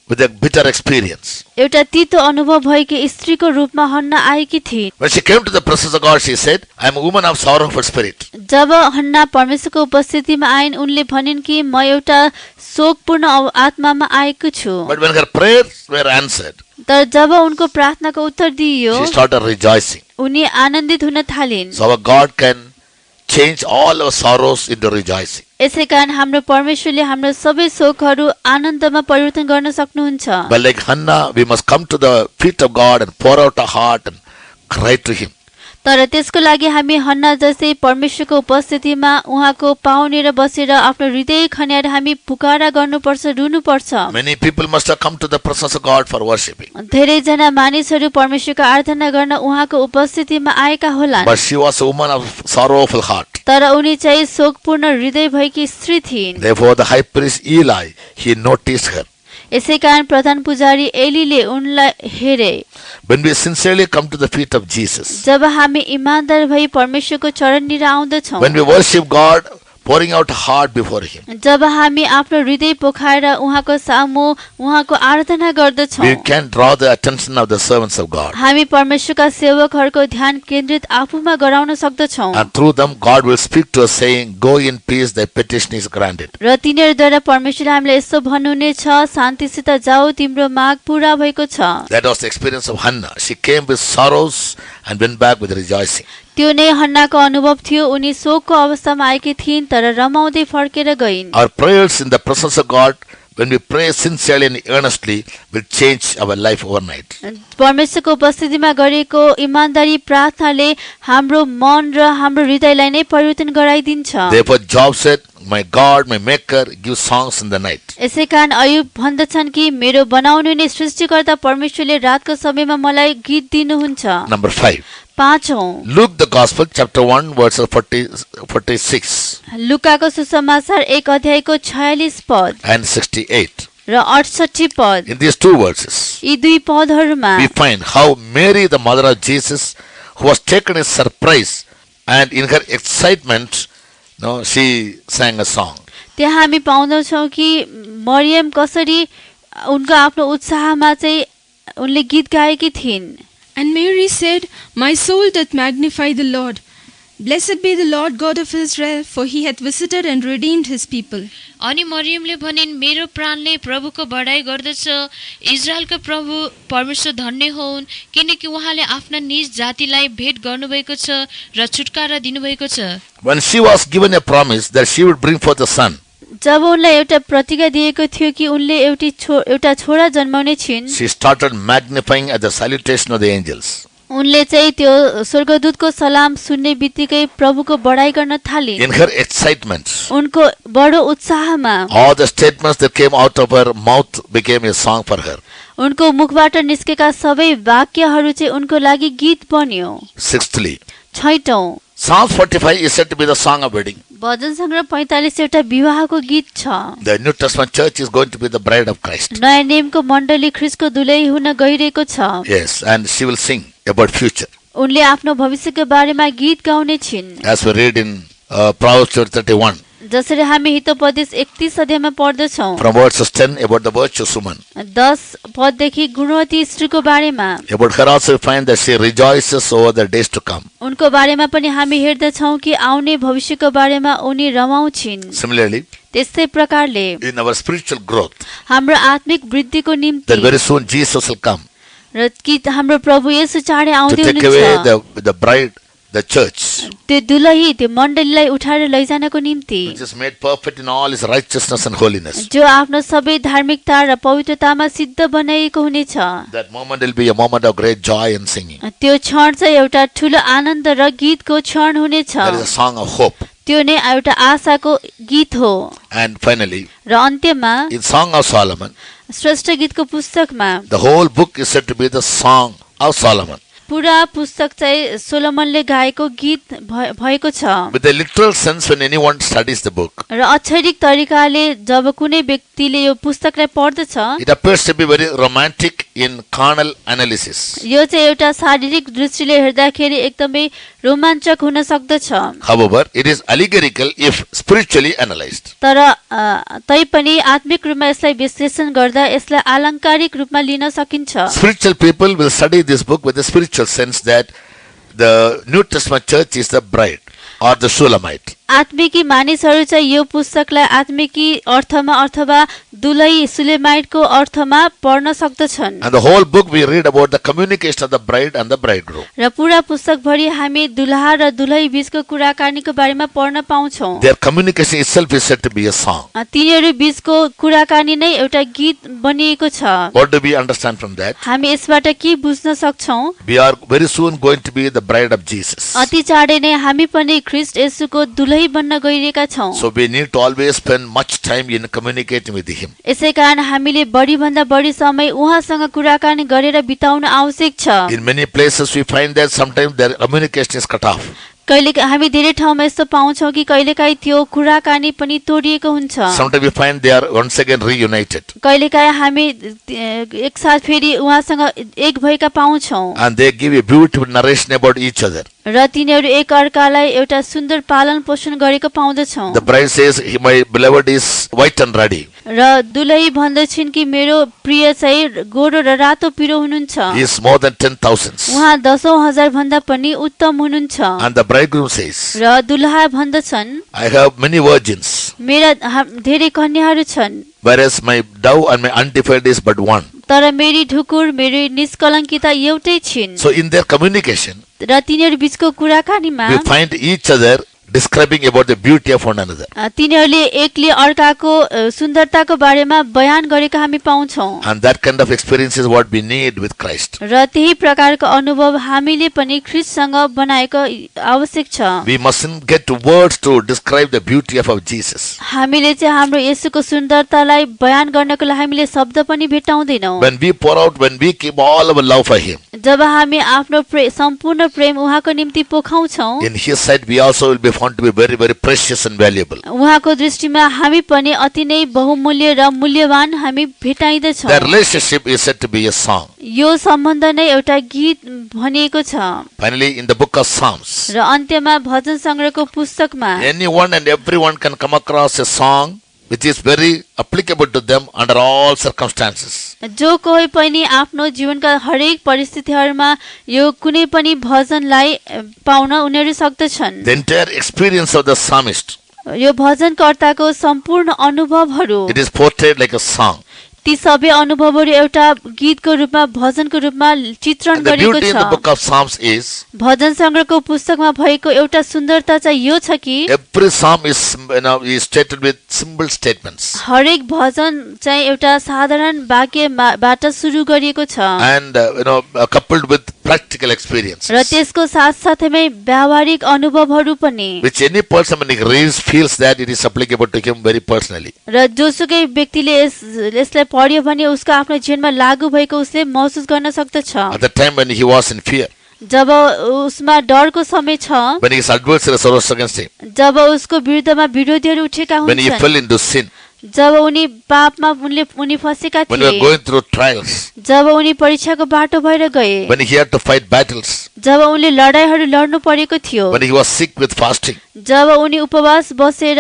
S1: with a bitter experience.
S2: एउटा तीतो अनुभव भएकी स्त्रीको रूपमा हन्ना आएकी थिइन्।
S1: When she came to the presence of God, she said, I am a woman of sorrowful spirit.
S2: जब हन्ना परमेश्वरको उपस्थितिमा आइन्, उनले भनिन् कि म एउटा शोकपूर्ण आत्मामा आएको छु।
S1: But when her prayers were answered,
S2: तर जब उनको प्रार्थनाको उत्तर दिइयो,
S1: she started rejoicing.
S2: उनी आनन्दित हुन थालिन्।
S1: So our God can change all our sorrows into rejoicing.
S2: यसै कारण हाम्रो परमेश्वरले हाम्रो सबै शोकहरू आनन्दमा परिवर्तन गर्न सक्नुहुन्छ।
S1: But like Hannah, we must come to the feet of God and pour out our heart and cry to Him.
S2: तर त्यसको लागि हामी हन्ना जस्तै परमेश्वरको उपस्थितिमा उहाँको पाउनेर बसेर आफ्नो हृदय खन्याएर हामी पुकारा गर्नुपर्छ, रुनुपर्छ।
S1: Many people must have come to the presence of God for worshiping.
S2: धेरैजना मानिसहरू परमेश्वरको आराधना गर्न उहाँको उपस्थितिमा आएका होलान्,
S1: But she was a woman of sorrowful heart.
S2: तर उनी चाहिँ शोकपूर्ण हृदय भएकी स्त्री थिइन्।
S1: Therefore, the high priest Eli, he noticed her.
S2: यसै कारण प्रधान पुजारी एलीले उनलाई हेरे।
S1: When we sincerely come to the feet of Jesus,
S2: जब हामी इमानदार भई परमेश्वरको चरणनिर आउँदछौँ,
S1: when we worship God, pouring out a heart before Him,
S2: जब हामी आफ्नो हृदय पोखाएर उहाँको सामु उहाँको आराधना गर्दछौँ,
S1: we can draw the attention of the servants of God.
S2: हामी परमेश्वरका सेवकहरूको ध्यान केन्द्रित आफूमा गराउन सक्दछौँ
S1: And through them, God will speak to us saying, "Go in peace, thy petition is granted."
S2: र तिनीहरूद्वारा परमेश्वरले हामीलाई यस्तो भन्नुहुनेछ, शान्तिसित जाऊ, तिम्रो माग पूरा भएको छ।
S1: That was the experience of Hannah. She came with sorrows and went back with rejoicing.
S2: त्यो नै हन्नाको अनुभव थियो। उनी शोकको अवस्थामा आएकी थिइन् तर रमाउँदै फर्केर गइन्।
S1: Our prayers in the presence of God, when we pray sincerely and earnestly, will change our life overnight.
S2: परमेश्वरको उपस्थितिमा गरेको इमानदारी प्रार्थनाले हाम्रो मन र हाम्रो हृदयलाई नै परिवर्तन गराइदिन्छ।
S1: Therefore, Job said, "My God, my Maker, give songs in the night."
S2: यसै कारण अयुब भन्दछन् कि मेरो बनाउनु नै सृष्टिकर्ता परमेश्वरले रातको समयमा मलाई गीत दिनुहुन्छ।
S1: Number 5.
S2: पाँचौं,
S1: Luke the Gospel, chapter 1, verses 46
S2: लुकाको सुसमाचार 1 अध्यायको 46 पद
S1: and 68.
S2: र 68 पद।
S1: In these two verses,
S2: यी दुई पदहरूमा
S1: we find how Mary, the mother of Jesus, who was taken in surprise, and in her excitement, she sang a song.
S2: त्यहाँ हामी पाउँदछौँ कि मरियम कसरी उनको आफ्नो उत्साहमा चाहिँ उनले गीत गाएकी थिइन्।
S3: And Mary said, "My soul doth magnify the Lord. Blessed be the Lord God of Israel, for he hath visited and redeemed his people."
S4: अनि मरियमले भनिन्, मेरो प्राणले प्रभुको बढाइ गर्दछ, इजरायलको प्रभु परमेश्वर धन्य हुन्, किनकि उहाँले आफ्ना निज जातिलाई भेट गर्नुभएको छ र छुटकारा दिनुभएको छ।
S1: When she was given a promise that she would bring forth a son,
S2: जब उनलाई एउटा प्रतिज्ञा दिएको थियो कि उनले एउटा छोरा जन्माउने छिन्,
S1: she started magnifying at the salutation of the angels.
S2: उनले चाहिँ त्यो स्वर्गदूतको सलाम सुन्ने बित्तिकै प्रभुको बढाइ गर्न थालिन्।
S1: In her excitement,
S2: उनको बडो उत्साहमा
S1: all the statements that came out of her mouth became a song for her.
S2: उनको मुखबाट निस्केका सबै वाक्यहरू चाहिँ उनको लागि गीत बन्यो।
S1: Sixthly,
S2: छैटौं,
S1: Psalms 45 is said to be the song of wedding.
S2: भजन सङ्ग्रह 45 एउटा विवाहको गीत छ।
S1: The New Testament church is going to be the bride of Christ.
S2: नयाँ नियमको मण्डली ख्रीष्टको दुलै हुन गइरहेको छ।
S1: Yes, and she will sing about future.
S2: उनले आफ्नो भविष्यको बारेमा गीत गाउने छिन्।
S1: As we read in Proverbs 31,
S2: जसरी हामी हितोपदेश 31 अध्यायमा पढ्दछौँ,
S1: from verses 10 about the virtuous woman.
S2: 10 पददेखि गुणवती स्त्रीको बारेमा,
S1: About her also we find that she rejoices over the days to come.
S2: उनको बारेमा पनि हामी हेर्दछौँ कि आउने भविष्यको बारेमा उनी रमाउँछिन्।
S1: Similarly,
S2: त्यस्तै प्रकारले
S1: in our spiritual growth,
S2: हाम्रो आत्मिक वृद्धिको निम्ति
S1: that very soon Jesus will come
S2: र कि हाम्रो प्रभु येशू चाँडै
S1: to
S2: आउँदै
S1: take away
S2: हुनुहुन्छ,
S1: the bride, the church,
S2: त्यो दुलही त्यो मण्डलीलाई उठाएर लैजानको निम्ति,
S1: which is made perfect in all his righteousness and holiness.
S2: जो आफ्नो सबै धार्मिकता र पवित्रतामा सिद्ध बनाइएको हुनेछ।
S1: That moment will be a moment of great joy and singing.
S2: त्यो क्षण चाहिँ एउटा ठुलो आनन्द र गीतको क्षण हुनेछ।
S1: That is a song of hope.
S2: त्यो नै एउटा आशाको गीत हो।
S1: And finally,
S2: र अन्त्यमा
S1: in Song of Solomon,
S2: Shrestha गीतको पुस्तकमा
S1: the whole book is said to be the Song of Solomon.
S2: पुरा पुस्तक चाहिँ सोलोमनले गाएको गीत भएको छ।
S1: With a literal sense, when anyone studies the book,
S2: र अक्षरिक तरिकाले जब कुनै व्यक्तिले यो पुस्तकलाई पढ्दछ,
S1: it appears to be very romantic in carnal analysis.
S2: यो चाहिँ एउटा शारीरिक दृष्टिले हेर्दाखेरि एकदमै रोमाञ्चक हुन सक्दछ।
S1: However, it is allegorical if spiritually analyzed.
S2: तर तैपनि आत्मिक रूपमा यसलाई विश्लेषण गर्दा यसलाई आलङ्कारिक रूपमा लिन सकिन्छ।
S1: Spiritual people will study this book with a spiritual sense that the New Testament church is the bride. or the Shulamite.
S2: आत्मिकी मानिसहरू चाहिँ यो पुस्तकलाई आत्मिकी अर्थमा अथवा दुलही सुलेमाइटको अर्थमा पढ्न सक्दछन्।
S1: And the whole book we read about the communication of the bride and the bridegroom.
S2: र पूरा पुस्तकभरि हामी दुलहा र दुलही बीचको कुराकानीको बारेमा पढ्न पाउँछौं।
S1: Their communication itself is said to be a song.
S2: तिनीहरू बीचको कुराकानी नै एउटा गीत बनिएको छ।
S1: What do we understand from that?
S2: हामी यसबाट के बुझ्न सक्छौं?
S1: We are very soon going to be the bride of Jesus.
S2: अति चाँडै नै हामी पनि ख्रीष्ट येशूको दुलही बन्न गइरहेका छौं।
S1: So we need to always spend much time in communicating with him.
S2: यसैकारण हामीले बढी भन्दा बढी समय उहाँसँग कुराकानी गरेर बिताउन आवश्यक छ।
S1: In many places we find that sometimes their communication is cut off.
S2: कहिले हामी धेरै ठाउँमा यस्तो पाउँछौं कि कहिलेकाहीँ त्यो कुराकानी पनि तोडिएको हुन्छ।
S1: Sometimes we find they are once again reunited.
S2: कहिलेकाहीँ हामी एकसाथ फेरि उहाँसँग एक भएका पाउँछौं।
S1: And they give a beautiful narration about each other.
S2: र तिनीहरू एक अर्कालाई एउटा सुन्दर पालन पोषण गरेको पाउँदछौं।
S1: The bride says, my beloved is white and ruddy.
S2: र दुलही भन्दछिन् कि मेरो प्रिय चाहिँ गोरो र रातो पिरो हुनुहुन्छ।
S1: He is more than 10,000.
S2: उहाँ 10,000 भन्दा पनि उत्तम हुनुहुन्छ।
S1: And the bridegroom says,
S2: र दुलहा भन्दछन्
S1: I have many virgins,
S2: मेरा धेरै कन्याहरू छन्,
S1: whereas my dove and my undefiled is but one.
S2: तर मेरी ढुकुर मेरी निष्कलङ्किता एउटै छिन्।
S1: So in their communication,
S2: र तिनीहरू बीचको कुराकानीमा
S1: we find each other describing about the beauty of one another.
S2: तिनीहरूले एकले अर्काको सुन्दरताको बारेमा बयान गरेको हामी पाउँछौं।
S1: And that kind of experience is what we need with Christ.
S2: र त्यही प्रकारको अनुभव हामीले पनि ख्रीष्टसँग बनाएको आवश्यक छ।
S1: We mustn't get words to describe the beauty of our Jesus.
S2: हामीले चाहिँ हाम्रो येशूको सुन्दरतालाई बयान गर्नको लागि हामीले शब्द पनि भेटाउँदैनौं।
S1: When we pour out, when we keep all our love for Him,
S2: जब हामी आफ्नो सम्पूर्ण प्रेम उहाँको निम्ति पोखाउँछौं,
S1: in His sight we also will be found to be very, very precious and valuable.
S2: उहाँको दृष्टिमा हामी पनि अति नै बहुमूल्य र मूल्यवान हामी भेटाइदछौं।
S1: That relationship is said to be a song.
S2: यो सम्बन्ध नै एउटा गीत भनिएको छ।
S1: Finally, in the book of Psalms,
S2: र अन्त्यमा भजन संग्रहको पुस्तकमा
S1: anyone and everyone can come across a song which is very applicable to them under all circumstances.
S2: जो कोही पनि आफ्नो जीवनका हरेक परिस्थितिहरूमा यो कुनै पनि भजनलाई पाउन उनीहरू सक्दछन्।
S1: The entire experience of the psalmist,
S2: यो भजनकर्ताको सम्पूर्ण अनुभवहरू
S1: it is portrayed like a song.
S2: ती सबै अनुभवहरू एउटा गीतको रूपमा भजनको रूपमा चित्रण
S1: And the
S2: गरिएको
S1: beauty in the
S2: छ।
S1: book of Psalms is
S2: भजन संग्रहको पुस्तकमा भएको एउटा सुन्दरता चाहिँ यो छ कि
S1: every psalm is stated with simple statements.
S2: हरेक भजन चाहिँ एउटा साधारण वाक्यबाट सुरु गरिएको छ
S1: And coupled with practical experiences,
S2: र त्यसको साथसाथैमै व्यावहारिक अनुभवहरू पनि,
S1: which any person when he reads feels that it is applicable to him very personally.
S2: र जोसुकै व्यक्तिले यसलाई पढ्यो भने उसको आफ्नो जीवनमा लागू भएको उसले महसुस गर्न सक्दछ।
S1: At the time when he was in fear,
S2: जब उसमा डरको समय छ,
S1: when his adversaries arose against him,
S2: जब उसको विरुद्धमा विरोधीहरू उठेका
S1: when he
S2: हुन्छन्,
S1: fell into sin,
S2: जब उनी पापमा उनी फसेका
S1: when he was
S2: थिए,
S1: going through trials,
S2: जब उनी परीक्षाको बाटो भएर गए,
S1: when he had to fight battles,
S2: जब उनले लडाईहरू लड्नु परेको थियो,
S1: when he was sick with fasting,
S2: जब उनी उपवास बसेर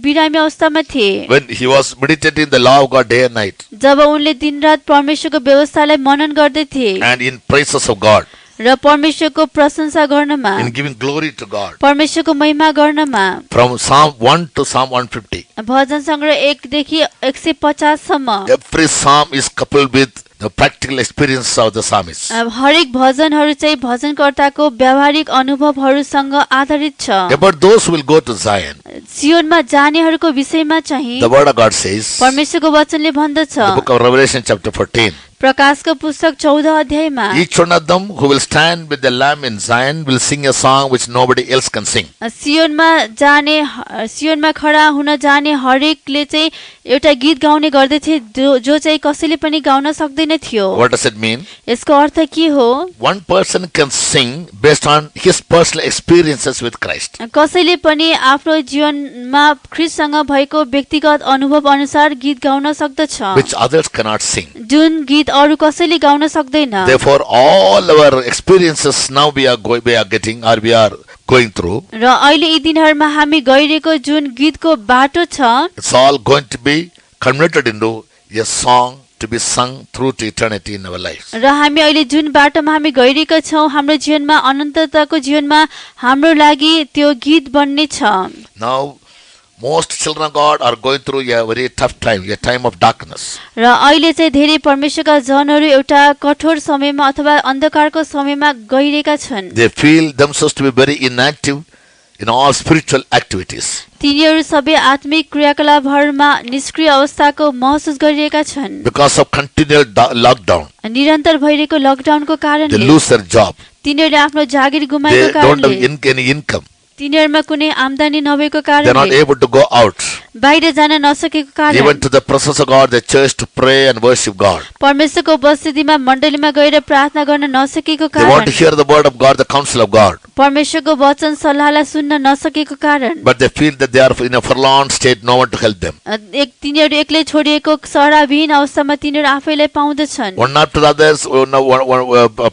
S2: बिरामी अवस्थामा थिए,
S1: when he was meditating the law of God day and night,
S2: जब उनले दिनरात परमेश्वरको व्यवस्थालाई मनन गर्दै थिए
S1: and in praises of God,
S2: र परमेश्वरको प्रशंसा गर्नमा,
S1: in giving glory to God.
S2: परमेश्वरको महिमा गर्नमा,
S1: From Psalm 1 to Psalm 150,
S2: भजन संग्रह 1 देखि 150 सम्म
S1: every psalm is coupled with the practical experience of the psalmist.
S2: हरेक भजनहरू चाहिँ भजनकर्ताको व्यावहारिक अनुभवहरूसँग आधारित छ।
S1: About those who will go to Zion,
S2: सियोनमा जानेहरूको विषयमा चाहिँ
S1: the word of God says,
S2: परमेश्वरको वचनले भन्दछ,
S1: the book of Revelation chapter 14,
S2: प्रकाशको पुस्तक 14 अध्यायमा,
S1: each one of them who will stand with the Lamb in Zion will sing a song which nobody else can sing.
S2: सियोनमा खडा हुन जाने हरेकले चाहिँ एउटा गीत गाउने गर्दथे जो चाहिँ कसैले पनि गाउन सक्दैन थियो।
S1: What does it mean?
S2: यसको अर्थ के हो?
S1: One person can sing based on his personal experiences with Christ.
S2: कसैले पनि आफ्नो जीवनमा ख्रीष्टसँग भएको व्यक्तिगत अनुभव अनुसार गीत गाउन सक्दछ,
S1: which others cannot sing.
S2: जुन गीत अरु कसैले गाउन सक्दैन।
S1: Therefore, all our experiences now we are getting or we are going through,
S2: र अहिले यी दिनहरुमा हामी गइरहेको जुन गीतको बाटो छ,
S1: it's all going to be converted into a song to be sung through to eternity in our lives.
S2: र हामी अहिले जुन बाटोमा हामी गइरहेका छौँ हाम्रो जीवनमा अनन्तताको जीवनमा हाम्रो लागि त्यो गीत बन्ने छ।
S1: Now, most children of God are going through a very tough time, a time of darkness.
S2: र अहिले चाहिँ धेरै परमेश्वरका जनहरू एउटा कठोर समयमा अथवा अन्धकारको समयमा गइरहेका छन्।
S1: They feel themselves to be very inactive in all spiritual activities.
S2: तिनीहरू सबै आत्मिक क्रियाकलापहरूमा निष्क्रिय अवस्थाको महसुस गरिरहेका छन्।
S1: Because of continual lockdown,
S2: निरन्तर भइरहेको लकडाउनको
S1: they
S2: कारणले
S1: lose their job.
S2: तिनीहरूले आफ्नो जागिर
S1: They
S2: गुमाएको
S1: don't
S2: कारणले
S1: have any income.
S2: तिनीहरूमा कुनै आम्दानी नभएको
S1: They're not
S2: कारणले
S1: able to go out,
S2: बाहिर जान नसकेको कारण
S1: even to the presence of God, the church, to pray and worship God.
S2: परमेश्वरको उपस्थितिमा मण्डलीमा गएर प्रार्थना गर्न नसकेको
S1: They want
S2: कारण
S1: to hear the word of God, the counsel of God.
S2: परमेश्वरको वचन सल्लाहलाई सुन्न नसकेको कारण
S1: But they feel that they are in a forlorn state, no one to help them.
S2: तिनीहरू एक्लै छोडिएको सहाराविहीन अवस्थामा तिनीहरू आफैलाई पाउँदछन्।
S1: One after the others,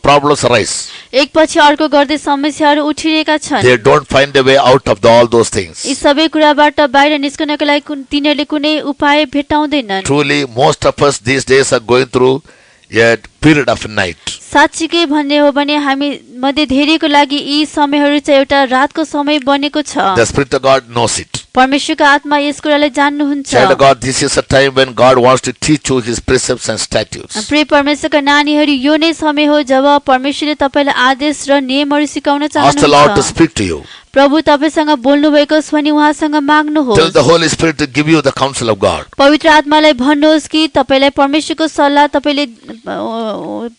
S1: problems arise.
S2: एकपछि अर्को गर्दै समस्याहरू उठिरहेका छन्।
S1: They don't find a way out of all those things.
S2: यी सबै कुराबाट बाहिर निस्कनको लागि तिनीहरूले कुनै उपाय भेट्टाउँदैनन्।
S1: Truly, most of us these days are going through a period of night.
S2: साँच्चीकै भन्ने हो भने हामी मध्ये धेरैको लागि यी समयहरू चाहिँ एउटा रातको समय बनेको छ।
S1: The Spirit of God knows it.
S2: परमेश्वरको आत्मा यस कुरालाई जान्नुहुन्छ।
S1: Child of God, this is a time when God wants to teach you His precepts and statutes.
S2: प्रिय परमेश्वरका नानीहरू यो नै समय हो जब परमेश्वरले तपाईलाई आदेश र नियमहरू सिकाउन
S1: Ask the Lord to
S2: चाहनुहुन्छ।
S1: speak to you.
S2: प्रभु तपाईसँग बोल्नु भएको छ भने उहाँसँग
S1: Tell
S2: माग्नुहोस्।
S1: the Holy Spirit to give you the counsel of God.
S2: पवित्र आत्मालाई भन्नुहोस् कि तपाईलाई परमेश्वरको सल्लाह तपाईले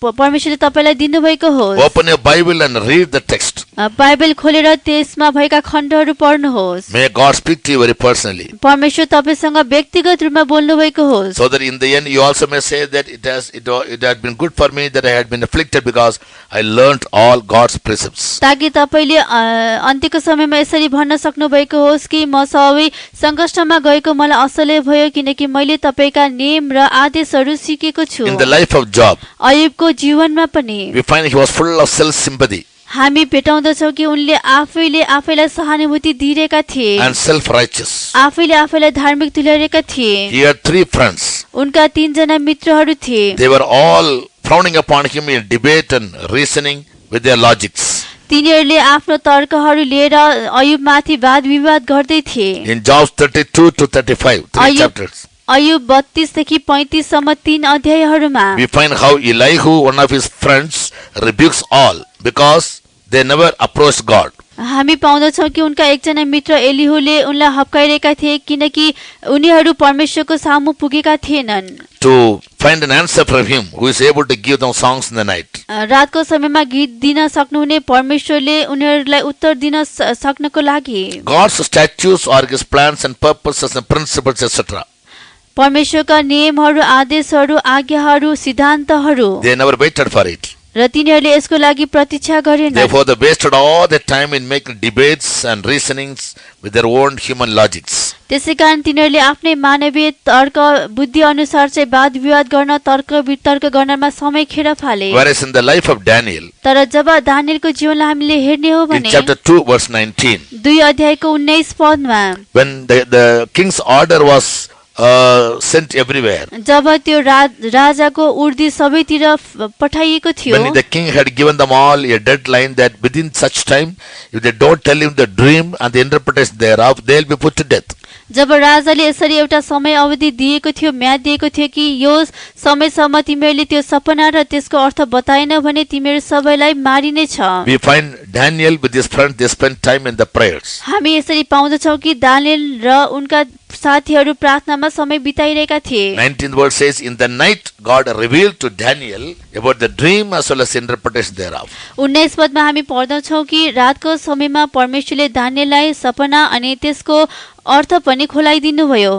S2: परमेश्वरले तपाईलाई दिनुभएको होस्।
S1: Open your Bible and read the text.
S2: Bible खोलेर त्यसमा भएका खण्डहरू पढ्नुहोस्।
S1: May God speak to you very personally.
S2: परमेश्वर तपाईसँग व्यक्तिगत रूपमा बोल्नु भएको होस्।
S1: So that in the end you also may say that it had been good for me that I had been afflicted because I learnt all God's precepts.
S2: ताकि तपाईले अन्त्यको समयमा यसरी भन्न सक्नु भएको होस् कि म सबै संकष्टमा गएको मलाई असलै भयो किनकि मैले तपाईका नियम र आदेशहरू सिकेको छु।
S1: In the life of Job,
S2: अयुबको जीवनमा पनि
S1: we find he was full of self-sympathy
S2: हामी भेटाउँदछौँ कि उनले आफैले आफैलाई सहानुभूति दिइरहेका थिए।
S1: and self-righteous.
S2: आफैले आफैलाई धार्मिक तुल्याएका थिए।
S1: He had 3 friends.
S2: उनका 3 जना मित्रहरू थिए।
S1: They were all frowning upon him in debate and reasoning with their logics.
S2: तिनीहरूले आफ्नो तर्कहरू लिएर अयुबमाथि वाद विवाद गर्दै थिए।
S1: In Job 32 to 35, 3
S2: Ayub-
S1: chapters,
S2: Ayub 32 देखि 35 सम्म 3 अध्यायहरूमा
S1: we find how Elihu, one of his friends, rebukes all because they never approached God.
S2: हामी पाउँदछौँ कि उनका एकजना मित्र एलिहुले उनलाई हप्काइरहेका थिए किनकि उनीहरू परमेश्वरको सामु पुगेका थिएनन्।
S1: To find an answer from him who is able to give them songs in the night.
S2: रातको समयमा गीत दिन सक्नुहुने परमेश्वरले उनीहरूलाई उत्तर दिन सक्नको लागि
S1: God's statutes are His plans and purposes and principles, etc.
S2: परमेश्वरका नियमहरू आदेशहरू आज्ञाहरू सिद्धान्तहरू
S1: They never waited for it.
S2: र तिनीहरूले यसको लागि प्रतीक्षा गरेनन्।
S1: Therefore, they wasted all their time in making debates and reasonings with their own human logics.
S2: त्यसैकारण तिनीहरूले आफ्नै मानवीय तर्क बुद्धि अनुसार चाहिँ वाद विवाद गर्न तर्क वितर्क गर्नमा समय खेर फाले।
S1: Whereas in the life of Daniel,
S2: तर जब दानियलको जीवनलाई हामीले हेर्ने हो
S1: in
S2: भने
S1: chapter 2, verse 19,
S2: 2 अध्यायको 19 पदमा
S1: when the king's order was sent everywhere,
S2: जब त्यो राजाको उर्दी सबैतिर पठाइएको थियो
S1: when the king had given them all a deadline that within such time, if they don't tell him the dream and the interpretation thereof, they will be put to death.
S2: जब राजाले यसरी एउटा समय अवधि दिएको थियो म्याद दिएको थियो कि यो समयसम्म तिमीहरूले त्यो सपना र त्यसको अर्थ बताएन भने तिमीहरू सबैलाई मारिने छ।
S1: We find Daniel with his friends, they spent time in the prayers.
S2: हामी यसरी पाउँदछौँ कि दानियल र उनका साथीहरू प्रार्थनामा समय बिताइरहेका थिए।
S1: 19th verse says, in the night God revealed to Daniel about the dream as well as the interpretation thereof.
S2: 19 पदमा हामी पढ्दछौँ कि रातको समयमा परमेश्वरले दानियललाई सपना अनि त्यसको अर्थ पनि खोलाइदिनु भयो।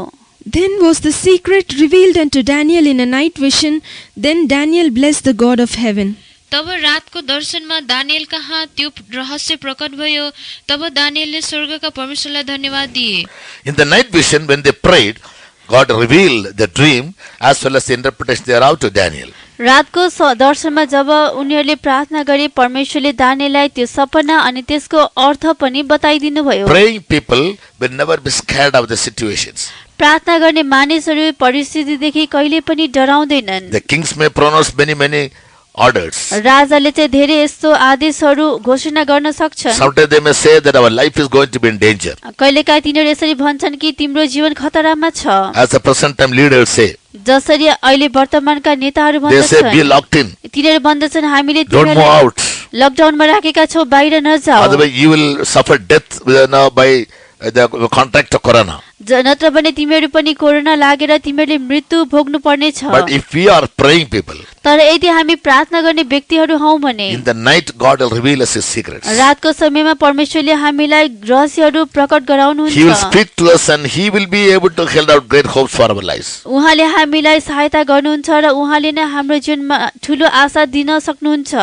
S3: Then was the secret revealed unto Daniel in a night vision. Then Daniel blessed the God of heaven.
S4: तब रातको दर्शनमा दानियल कहाँ त्यो रहस्य प्रकट भयो। तब दानियलले स्वर्गका परमेश्वरलाई धन्यवाद दिए।
S1: In the night vision, when they prayed, God revealed the dream as well as the interpretation thereof to Daniel.
S2: रातको दर्शनमा जब उनीहरूले प्रार्थना गरे परमेश्वरले दानिएललाई त्यो सपना अनि त्यसको अर्थ पनि बताइदिनु भयो।
S1: Praying people will never be scared of the situations.
S2: प्रार्थना गर्ने मानिसहरू परिस्थितिदेखि कहिले पनि डराउँदैनन्।
S1: The kings may pronounce many orders.
S2: राजाले चाहिँ धेरै यस्तो आदेशहरू घोषणा गर्न सक्छन्।
S1: Sometimes they may say that our life is going to be in danger.
S2: कहिलेकाहीँ तिनीहरू यसरी भन्छन् कि तिम्रो जीवन खतरामा छ।
S1: As the present time leaders say,
S2: जसरी अहिले वर्तमानका नेताहरू
S1: they say be
S2: भन्दछन्,
S1: locked in.
S2: तिनीहरू भन्दछन् हामीले
S1: Don't move
S2: तिमीहरूलाई
S1: out.
S2: लकडाउनमा राखेका छौँ, बाहिर नजाऊ।
S1: Otherwise you will suffer death by the contact of corona.
S2: नत्र भने तिमीहरू पनि कोरोना लागेर तिमीहरूले मृत्यु भोग्नु पर्नेछ।
S1: But if we are praying people,
S2: तर यदि हामी प्रार्थना गर्ने व्यक्तिहरू हौं भने
S1: in the night God will reveal us His secrets.
S2: रातको समयमा परमेश्वरले हामीलाई रहस्यहरू प्रकट
S1: He will
S2: गराउनुहुन्छ।
S1: speak to us and He will be able to hold out great hopes for our lives.
S2: उहाँले हामीलाई सहायता गर्नुहुन्छ र उहाँले नै हाम्रो जीवनमा ठूलो आशा दिन सक्नुहुन्छ।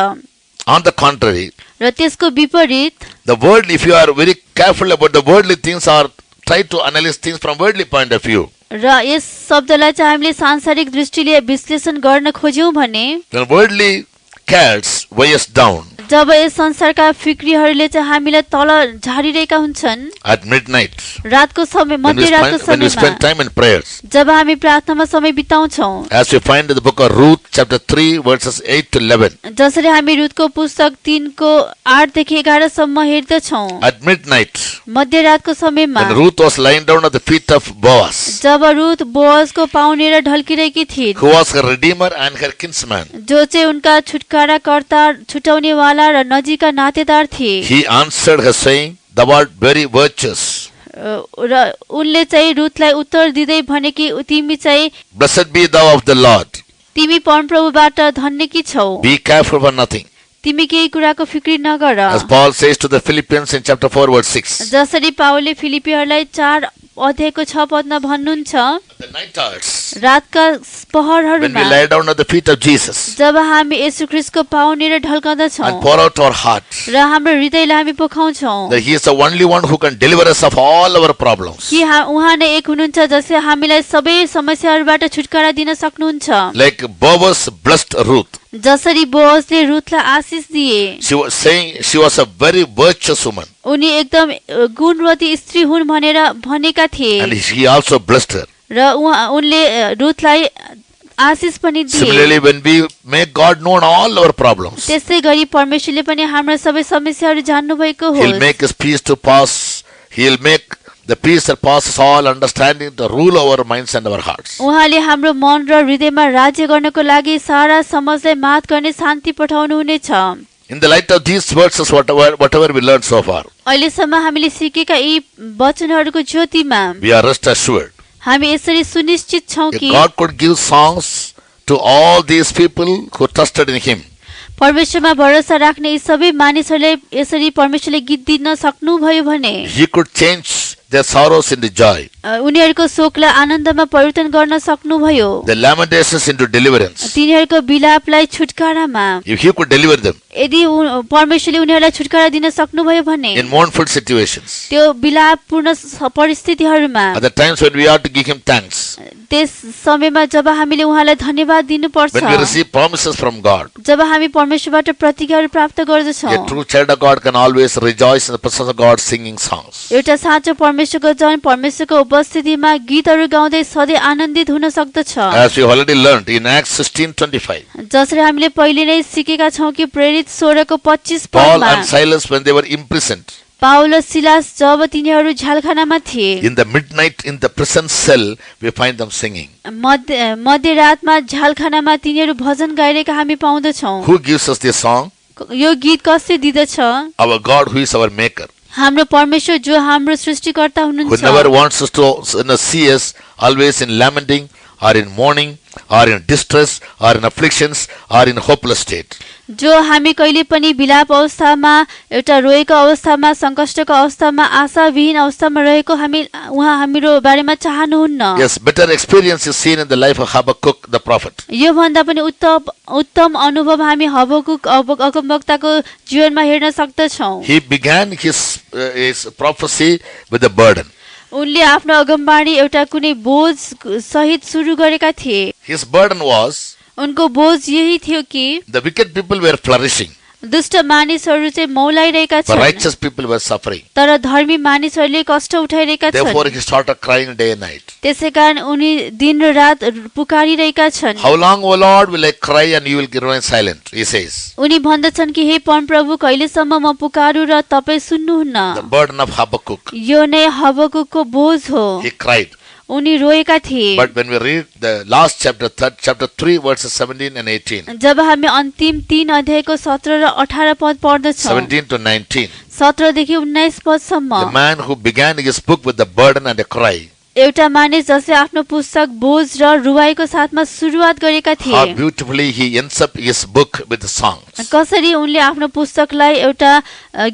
S1: On the contrary,
S2: र त्यसको विपरीत
S1: the world, if you are very careful about the worldly things or try to analyze things from worldly point of view,
S2: र यस शब्दलाई चाहिँ हामीले सांसारिक दृष्टिले विश्लेषण गर्न खोज्यौं भने
S1: then worldly cares weigh us down
S2: जब यस संसारका फिक्रीहरूले चाहिँ हामीलाई तल झारिरहेका हुन्छन्
S1: at midnight
S2: रातको समय
S1: when we
S2: मध्यरातको
S1: spend
S2: समयमा
S1: time in prayers.
S2: जब हामी प्रार्थनामा समय बिताउँछौं,
S1: As we find in the book of Ruth, chapter 3, verses 8 to 11.
S2: जसरी हामी रुथको पुस्तक 3 को 8 देखि 11 सम्म हेर्दछौं,
S1: At midnight,
S2: मध्यरातको समयमा
S1: when Ruth was lying down at the feet of Boaz,
S2: जब रुथ बोअजको पाउनेर ढल्किरहेकी थिइन्,
S1: who was her redeemer and her kinsman,
S2: जो चाहिँ उनका छुटकाराकर्ता छुटाउनेवाला र नजिकका नातेदार थिए,
S1: he answered her saying, "Thou art very virtuous.
S2: र उनले चाहिँ रुथलाई उत्तर दिँदै भने कि तिमी चाहिँ
S1: Blessed be thou of the Lord.
S2: तिमी परमप्रभुबाट धन्य की छौ,
S1: Be careful for nothing."
S2: तिमी केही कुराको फिक्री नगर।
S1: As Paul says to the Philippians in chapter 4, verse 6.
S2: जसरी पावलले फिलिपीहरूलाई 4 अध्यायको 6 पदमा भन्नुहुन्छ,
S1: The night hours,
S2: रातका
S1: when
S2: पहरहरूमा
S1: we lie down at the feet of Jesus
S2: जब हामी येशू ख्रीष्टको पाउनेर ढल्कँदछौँ
S1: and pour out our heart,
S2: र हाम्रो हृदयलाई हामी पोखाउँछौँ
S1: that He is the only one who can deliver us of all our problems.
S2: कि उहाँ नै एक हुनुहुन्छ जसले हामीलाई सबै समस्याहरूबाट छुटकारा दिन सक्नुहुन्छ।
S1: Like Boaz blessed Ruth.
S2: जसरी बोअजले रुथलाई आशिष दिए,
S1: She was saying she was a very virtuous woman,
S2: उनी एकदम गुणवती स्त्री हुन् भनेर भनेका थिए
S1: and He also blessed her.
S2: र उनले रुथलाई आशिष पनि दिए।
S1: Similarly, when we make God known all our problems,
S2: त्यसै गरी परमेश्वरले पनि हाम्रो सबै समस्याहरू जान्नु भएको
S1: He'll
S2: हो।
S1: make His peace to pass. He'll make the peace that passes all understanding to rule over our minds and our hearts.
S2: उहाँले हाम्रो मन र हृदयमा राज्य गर्नको लागि सारा समझलाई मात गर्ने शान्ति पठाउनु हुनेछ।
S1: In the light of these verses, whatever we learned so far,
S2: अहिलेसम्म हामीले सिकेका यी वचनहरूको ज्योतिमा
S1: we are rest assured
S2: हामी यसरी सुनिश्चित छौं
S1: that
S2: कि
S1: God could give songs to all these people who trusted in Him.
S2: परमेश्वरमा भरोसा राख्ने यी सबै मानिसहरूले यसरी परमेश्वरले गीत दिन सक्नुभयो भने
S1: He could change their sorrows into joy,
S2: उनीहरूको शोकलाई आनन्दमा परिवर्तन गर्न सक्नुभयो,
S1: their lamentations into deliverance.
S2: तिनीहरूको विलापलाई छुटकारामा।
S1: If He could deliver them
S2: यदि परमेश्वरले उनीहरूलाई छुटकारा दिन सक्नुभयो भने
S1: in mournful situations,
S2: त्यो विलापपूर्ण परिस्थितिहरूमा,
S1: at the times when we ought to give Him thanks,
S2: त्यस समयमा जब हामीले उहाँलाई धन्यवाद दिनुपर्छ,
S1: when we receive promises from God,
S2: जब हामी परमेश्वरबाट प्रतिज्ञाहरू प्राप्त गर्दछौँ,
S1: a true child of God can always rejoice in the presence of God singing songs.
S2: एउटा साँचो परमेश्वरको जन परमेश्वरको उपस्थितिमा गीतहरू गाउँदै सधैँ आनन्दित हुन सक्दछ।
S1: As we already learned in Acts 16:25,
S2: जसरी हामीले पहिले नै सिकेका छौँ कि प्रेरित 16 को 25
S1: Paul
S2: पदमा
S1: and Silas, when they were imprisoned
S2: पाउल र सिलास जब तिनीहरू झ्यालखानामा थिए,
S1: in the midnight in the prison cell, we find them singing.
S2: मध्यरातमा झ्यालखानामा तिनीहरू भजन गाइरहेका हामी पाउँदछौँ।
S1: Who gives us this song?
S2: यो गीत कसले दिदछ?
S1: Our God, who is our maker,
S2: हाम्रो परमेश्वर जो हाम्रो सृष्टिकर्ता
S1: who
S2: हुनुहुन्छ,
S1: never wants us to see us always in lamenting or in mourning or in distress or in afflictions or in hopeless state.
S2: जो हामी कहिले पनि विलाप अवस्थामा, एउटा रोएको अवस्थामा, संकष्टको अवस्थामा, आशाविहीन अवस्थामा रहेको उहाँ हाम्रो बारेमा चाहनुहुन्न।
S1: Yes, better experience is seen in the life of Habakkuk the prophet.
S2: यो भन्दा पनि उत्तम अनुभव हामी हबकुक अगमवक्ताको जीवनमा हेर्न सक्दछौँ।
S1: He began his prophecy with a burden.
S2: उनले आफ्नो अगमबाणी एउटा कुनै बोझ सहित सुरु गरेका थिए।
S1: His burden was
S2: उनको बोझ यही थियो कि
S1: The wicked people were flourishing.
S2: दुष्ट मानिसहरू चाहिँ मौलाइरहेका
S1: The
S2: छन्,
S1: righteous people were suffering.
S2: तर धर्मी मानिसहरूले कष्ट उठाइरहेका
S1: Therefore,
S2: छन्।
S1: he started crying day and night.
S2: त्यसैकारण उनी दिन र रात पुकारिरहेका छन्।
S1: How long, O Lord, will I cry and you will remain silent? He says.
S2: उनी भन्दछन् कि हे परमप्रभु, कहिलेसम्म म पुकारू र तपाईँ सुन्नुहुन्न।
S1: The burden of Habakkuk.
S2: यो नै हबकुकको बोझ हो।
S1: He cried.
S2: उनी रोएका थिए।
S1: But when we read the last chapter, chapter 3, verses 17 and 18,
S2: जब हामी अन्तिम 3 अध्यायको 17 र 18 पद पढ्दछौँ,
S1: 17 to 19,
S2: 17 देखि 19 पदसम्म,
S1: the man who began his book with the burden and a cry,
S2: एउटा मानिस जसले आफ्नो पुस्तक बोझ र रुवाईको साथमा सुरुवात गरेका
S1: how
S2: थिए,
S1: beautifully he ends up his book with the songs.
S2: कसरी उनले आफ्नो पुस्तकलाई एउटा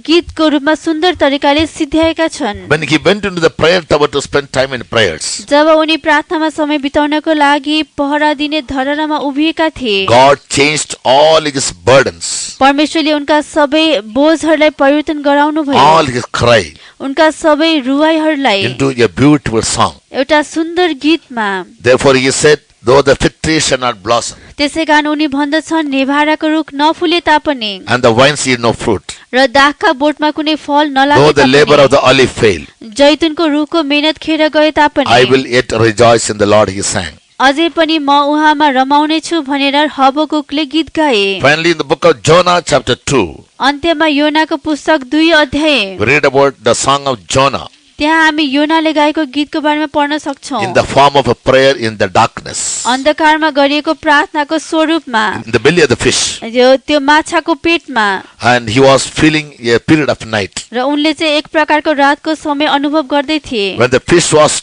S2: गीतको रूपमा सुन्दर तरिकाले सिध्याएका छन्।
S1: When he went into the prayer tower to spend time in prayers,
S2: जब उनी प्रार्थनामा समय बिताउनको लागि पहरा दिने धरनामा उभिएका थिए,
S1: God changed all his burdens,
S2: परमेश्वरले उनका सबै बोझहरूलाई परिवर्तन गराउनु
S1: all
S2: भयो,
S1: his cry
S2: उनका सबै रुवाईहरूलाई
S1: into a beautiful song.
S2: एउटा सुन्दर गीतमा।
S1: Therefore he said, though the fig tree shall not blossom
S2: त्यसैकारण उनी भन्दछन्, नेभाराको रुख नफुले तापनि
S1: and the vines yield no fruit,
S2: र दाखका बोटमा कुनै फल
S1: though
S2: नलागे
S1: the labor
S2: तापनि,
S1: of the olive fail,
S2: जैतुनको रुखको मेहनत खेर गए
S1: I
S2: तापनि,
S1: will yet rejoice in the Lord, he sang.
S2: अझै पनि म उहाँमा रमाउने छु भनेर हबकुकले गीत गाए।
S1: Finally, in the book of Jonah, chapter 2,
S2: अन्त्यमा योनाको पुस्तक 2 अध्याय,
S1: we read about the song of Jonah
S2: त्यहाँ हामी योनाले गाएको गीतको बारेमा पढ्न सक्छौं।
S1: in the form of a prayer in the darkness,
S2: अन्धकारमा गरिएको प्रार्थनाको स्वरूपमा,
S1: in the belly of the fish,
S2: त्यो माछाको पेटमा,
S1: and he was feeling a period of night.
S2: र उनले चाहिँ एक प्रकारको रातको समय अनुभव गर्दै थिए।
S1: When the fish was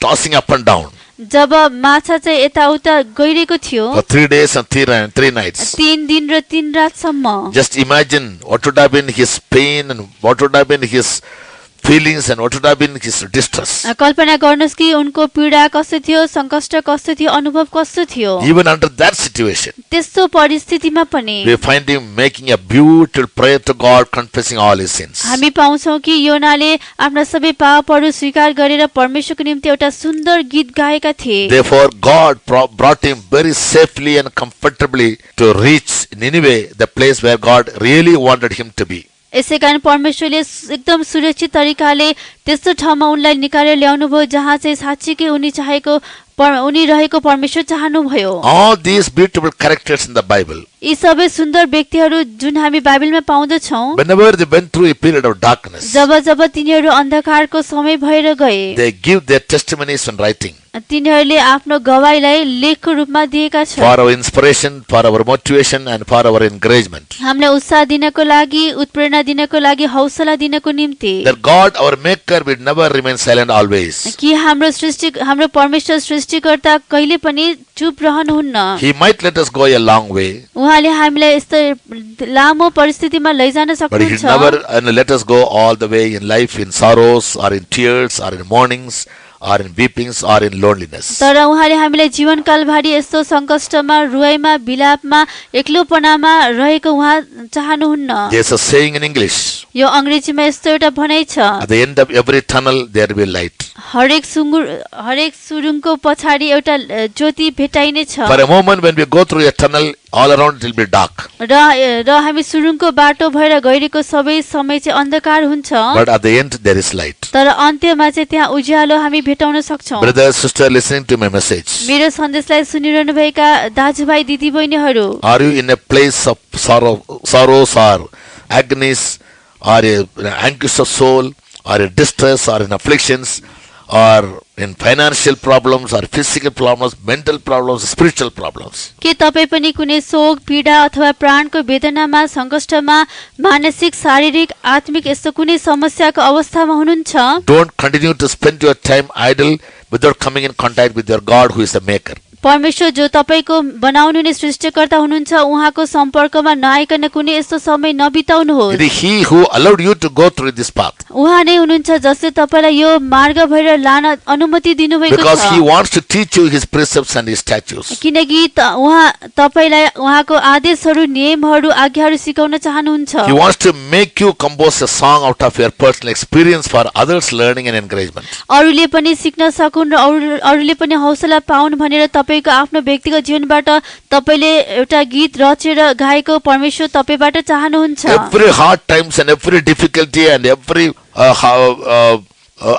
S1: tossing up and down
S2: जब माछा चाहिँ यताउता गइरहेको थियो
S1: for 3 days and 3 nights.
S2: 3 दिन र 3 रातसम्म,
S1: Just imagine what would have been his pain and what would have been his feelings and what would have been his distress.
S2: कल्पना गर्नुहोस् कि उनको पीडा कस्तो थियो, संकष्ट कस्तो थियो, अनुभव कस्तो थियो।
S1: Even under that situation,
S2: त्यस्तो परिस्थितिमा पनि
S1: we find him making a beautiful prayer to God, confessing all his sins.
S2: हामी पाउँछौं कि योनाले आफ्ना सबै पापहरू स्वीकार गरेर परमेश्वरको निम्ति एउटा सुन्दर गीत गाएका थिए।
S1: Therefore, God brought him very safely and comfortably to reach Nineveh, the place where God really wanted him to be.
S2: यसैकारण परमेश्वरले एकदम सुरक्षित तरिकाले त्यस्तो ठाउँमा उनलाई निकालेर ल्याउनु भयो जहाँ चाहिँ साँच्चीकै उनी चाहेको उनी रहेको परमेश्वर चाहनुभयो।
S1: All these beautiful characters in the Bible,
S2: यी सबै सुन्दर व्यक्तिहरू जुन हामी बाइबलमा पाउँदछौं,
S1: whenever they went through a period of darkness,
S2: जब जब तिनीहरू अन्धकारको समय भएर गए,
S1: they give their testimonies in writing
S2: तिनीहरूले आफ्नो गवाईलाई लेखको रूपमा दिएका छन्,
S1: for our inspiration, for our motivation, and for our encouragement.
S2: हामीलाई उत्साह दिनको लागि, उत्प्रेरणा दिनको लागि, हौसला दिनको निम्ति,
S1: That God, our Maker, will never remain silent always.
S2: कि हाम्रो परमेश्वर सृष्टिकर्ता कहिले पनि चुप रहनुहुन्न।
S1: He might let us go a long way,
S2: उहाँले हामीलाई यस्तो लामो परिस्थितिमा लैजान
S1: but He will
S2: सक्नुहुन्छ,
S1: never let us go all the way in life in sorrows or in tears or in mournings or in weepings or in loneliness.
S2: तर उहाँले हामीलाई जीवनकालभरि यस्तो संकष्टमा, रुवाईमा, बिलापमा, एक्लोपनामा रहेको उहाँ चाहनुहुन्न।
S1: There's a saying in English,
S2: यो अंग्रेजीमा यस्तो एउटा भनाइ छ,
S1: at the end of every tunnel there will be light.
S2: हरेक सुरुङको पछाडि एउटा ज्योति भेटाइने छ।
S1: For a moment when we go through a tunnel, all around it will be dark.
S2: र हामी सुरुङको बाटो भएर गइरहेको सबै समय चाहिँ अन्धकार हुन्छ,
S1: But at the end there is light.
S2: तर अन्त्यमा चाहिँ त्यहाँ उज्यालो हामी भेटाउन सक्छौं।
S1: Brother, sister, listening to my message,
S2: मेरो सन्देशलाई सुनिरहनु भएका दाजुभाइ दिदीबहिनीहरू,
S1: are you in a place of sorrows or agonies or an anguish of soul or a distress or in afflictions or in financial problems or physical problems, mental problems, spiritual problems?
S2: के तपाई पनि कुनै शोक, पीडा अथवा प्राणको वेदनामा, संकष्टमा, मानसिक, शारीरिक, आत्मिक यस्तो कुनै समस्याको अवस्थामा हुनुहुन्छ?
S1: Don't continue to spend your time idle without coming in contact with your God who is the maker.
S2: परमेश्वर जो तपाईको बनाउनु नै सृष्टिकर्ता हुनुहुन्छ, उहाँको सम्पर्कमा नआइकन कुनै यस्तो समय नबिताउनुहोस्।
S1: It is He who allowed you to go through this path.
S2: उहाँ नै हुनुहुन्छ जसले तपाईलाई यो मार्ग भएर लान अनुमति दिनुभएको
S1: Because He
S2: छ,
S1: wants to teach you His precepts and His statutes.
S2: किनकि उहाँ तपाईलाई उहाँको आदेशहरू, नियमहरू, आज्ञाहरू सिकाउन चाहनुहुन्छ।
S1: He wants to make you compose a song out of your personal experience for others' learning and encouragement.
S2: अरूले पनि सिक्न सकुन् र अरूले पनि हौसला पाउन् भनेर तपाईको आफ्नो व्यक्तिगत जीवनबाट तपाईले एउटा गीत रचेर गाएको परमेश्वर तपाईबाट चाहनुहुन्छ।
S1: Every hard times and every difficulty and every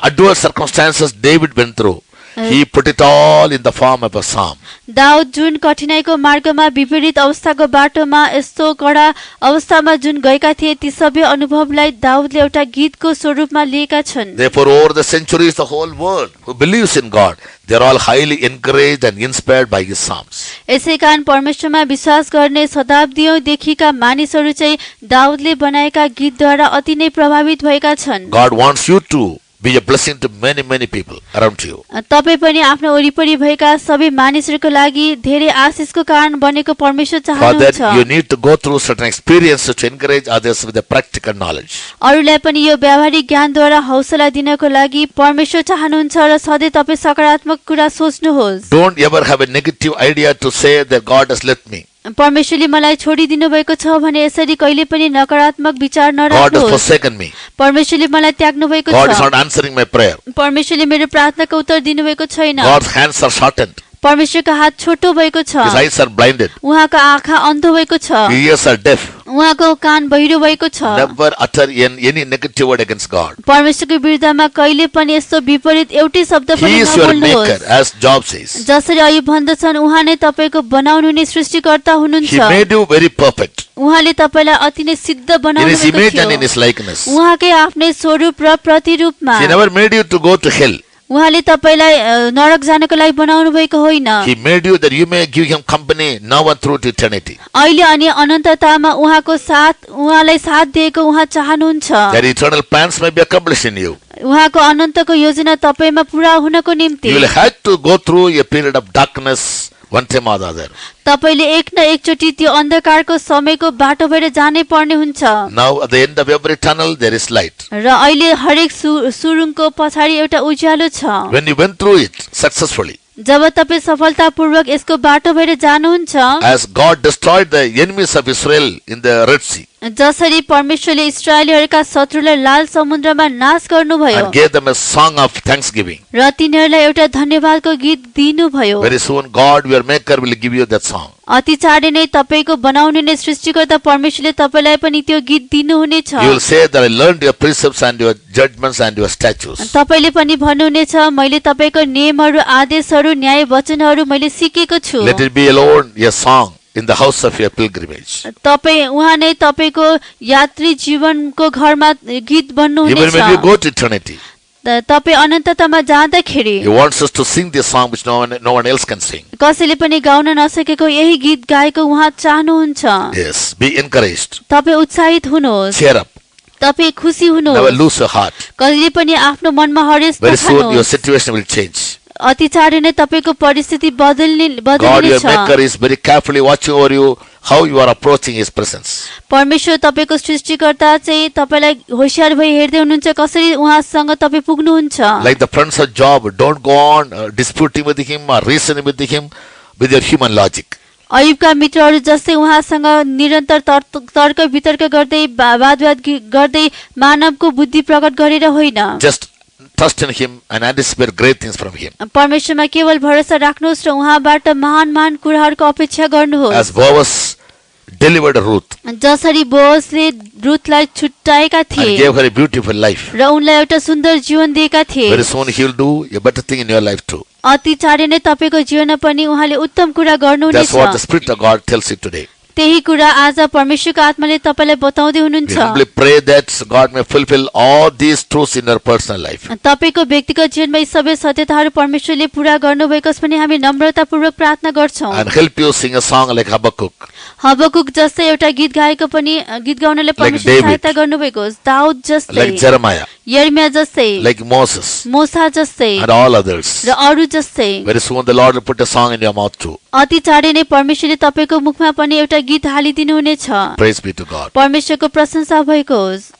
S1: adverse circumstances David went through, he put it all in the form of a psalm.
S2: Daud जुन कठिनाइको मार्गमा विपरीत अवस्थाको बाटोमा यस्तो कडा अवस्थामा जुन गएका थिए ती सबै अनुभवलाई दाउदले एउटा गीतको स्वरूपमा लिएका छन्।
S1: Therefore, over the centuries, the whole world who believes in God, they are all highly encouraged and inspired by his psalms.
S2: यसै कारण परमेश्वरमा विश्वास गर्ने शताब्दीयौंदेखिका मानिसहरू चाहिँ दाउदले बनाएका गीतद्वारा अति नै प्रभावित भएका छन्।
S1: God wants you to be a blessing to many people around you.
S2: तपाई पनि आफ्नो वरिपरि भएका सबै मानिसहरूको लागि धेरै आशिषको कारण बनेको परमेश्वर
S1: For that,
S2: चाहनुहुन्छ।
S1: you need to go through certain experiences to encourage others with the practical knowledge.
S2: अरूलाई पनि यो व्यावहारिक ज्ञानद्वारा हौसला दिनको लागि परमेश्वर चाहनुहुन्छ र सधैँ तपाई सकारात्मक कुरा सोच्नुहोस्।
S1: Don't ever have a negative idea to say that God has left me.
S2: परमेश्वरले मलाई छोडिदिनु भएको छ भने यसरी कहिले पनि नकारात्मक विचार
S1: God has
S2: नराख्नुहोस्।
S1: forsaken me.
S2: परमेश्वरले मलाई त्याग्नु भएको
S1: God is
S2: छ।
S1: not answering my prayer.
S2: परमेश्वरले मेरो प्रार्थनाको उत्तर दिनुभएको छैन।
S1: God's hands are shortened.
S2: परमेश्वरको हात छोटो भएको छ।
S1: His eyes are blinded.
S2: उहाँको आँखा अन्धो भएको छ।
S1: His ears are deaf.
S2: उहाँको कान बहिरो भएको छ।
S1: Never utter any negative word against God.
S2: परमेश्वरको विरुद्धमा कहिले पनि यस्तो विपरीत एउटै शब्द पनि
S1: He is your
S2: नबोल्नुहोस्।
S1: maker, as Job says.
S2: जसरी अयub भन्दछन् उहाँ नै तपाईको बनाउनु नै सृष्टिकर्ता
S1: He
S2: हुनुहुन्छ।
S1: made you very perfect
S2: उहाँले तपाईलाई अति नै सिद्ध
S1: in
S2: बनाउनु
S1: His
S2: भएको
S1: image and in
S2: थियो।
S1: His likeness.
S2: उहाँकै आफ्नै स्वरूप र प्रतिरूपमा।
S1: He never made you to go to hell.
S2: उहाँले तपाईलाई नरक जानको लागि बनाउनु भएको होइन।
S1: He made you that you may give Him company now and through to eternity.
S2: अहिले अनि अनन्ततामा उहाँको साथ उहाँलाई साथ दिएको उहाँ चाहनुहुन्छ।
S1: That eternal plans may be accomplished in you.
S2: उहाँको अनन्तको योजना तपाईमा पूरा हुनको निम्ति
S1: You will have to go through a period of darkness one time or the other.
S2: तपाईले एक न एकचोटि त्यो अन्धकारको समयको बाटो भएर जानै पर्ने हुन्छ।
S1: Now at the end of every tunnel there is light.
S2: र अहिले हरेक सुरुङको पछाडि एउटा उज्यालो छ।
S1: When you went through it successfully,
S2: जब तपाई सफलतापूर्वक यसको बाटो भएर जानुहुन्छ,
S1: as God destroyed the enemies of Israel in the Red Sea
S2: जसरी परमेश्वरले इस्राएलीहरूका शत्रुलाई लाल समुद्रमा नाश गर्नुभयो
S1: and gave them a song of thanksgiving,
S2: र तिनीहरूलाई एउटा धन्यवादको गीत दिनुभयो,
S1: very soon God your maker will give you that song.
S2: अति चाँडै नै तपाईको बनाउने नै सृष्टिकर्ता परमेश्वरले तपाईलाई पनि त्यो गीत दिनुहुनेछ।
S1: You will say that I learned your precepts and your judgments and your statutes.
S2: तपाईले पनि भन्नुहुनेछ मैले तपाईको नियमहरू आदेशहरू न्याय वचनहरू मैले सिकेको छु।
S1: Let it be alone a song in the house of your pilgrimage.
S2: तपाई उहाँ नै तपाईको यात्री जीवनको घरमा गीत
S1: Even
S2: बन्नुहुनेछ।
S1: when you go to eternity,
S2: तपाई अनन्ततामा जाँदाखेरि
S1: He wants us to sing this song which no one else can sing.
S2: कसैले पनि गाउन नसकेको यही गीत गाएको उहाँ चाहनुहुन्छ।
S1: Yes, be encouraged.
S2: तपाई उत्साहित हुनुहोस्,
S1: Cheer up.
S2: तपाई खुसी
S1: Never
S2: हुनुहोस्,
S1: lose your heart.
S2: कहिले पनि आफ्नो मनमा हरेस
S1: Very soon your
S2: नखानुहोस्।
S1: situation will change.
S2: अति चाँडै नै तपाईको परिस्थिति
S1: God your
S2: बदलिनेछ।
S1: maker is very carefully watching over you, how you are approaching His presence.
S2: परमेश्वर तपाईको सृष्टिकर्ता चाहिँ तपाईलाई होशियार भई हेर्दै हुनुहुन्छ कसरी उहाँसँग तपाई पुग्नुहुन्छ।
S1: Like the friends of Job, don't go on disputing with him or reasoning with him with your human logic.
S2: अयुबका मित्रहरू जस्तै उहाँसँग निरन्तर तर्क वितर्क गर्दै वादविवाद गर्दै मानवको बुद्धि प्रकट गरेर होइन,
S1: Just trust in Him and anticipate great things from Him.
S2: परमेश्वरमा केवल भरोसा राख्नुहोस् र उहाँबाट महान महान कुराहरूको अपेक्षा गर्नुहोस्।
S1: As Boaz delivered Ruth
S2: जसरी बोअजले रुथलाई छुट्याएका
S1: and
S2: थिए
S1: gave her a beautiful life,
S2: र उनलाई एउटा सुन्दर जीवन दिएका थिए,
S1: very soon He will do a better thing in your life too.
S2: अति चाँडै नै तपाईको जीवनमा पनि उहाँले उत्तम कुरा
S1: That's what the
S2: गर्नुहुनेछ।
S1: Spirit of God tells you today.
S2: त्यही कुरा आज परमेश्वरको आत्माले तपाईलाई बताउँदै
S1: We
S2: हुनुहुन्छ।
S1: humbly pray that God may fulfill all these truths in your personal life.
S2: तपाईको व्यक्तिगत जीवनमा यी सबै सत्यताहरू परमेश्वरले पूरा गर्नुभएको छ भने हामी नम्रतापूर्वक प्रार्थना गर्छौं।
S1: And help you sing a song like Habakkuk,
S2: Habakkuk जस्तै एउटा गीत गाएको पनि गीत गाउनले परमेश्वरले
S1: David.
S2: सहायता गर्नुभएको होस्। दाउद जस्तै,
S1: like Jeremiah,
S2: यर्मिया जस्तै,
S1: like Moses,
S2: मोसा जस्तै
S1: and all others.
S2: र अरू जस्तै।
S1: Very soon the Lord will put a song in your mouth too.
S2: अति चाँडै नै परमेश्वरले तपाईको मुखमा पनि एउटा गीत हालिदिनु हुनेछ।
S1: Praise be to God.
S2: परमेश्वरको प्रशंसा भएको होस्।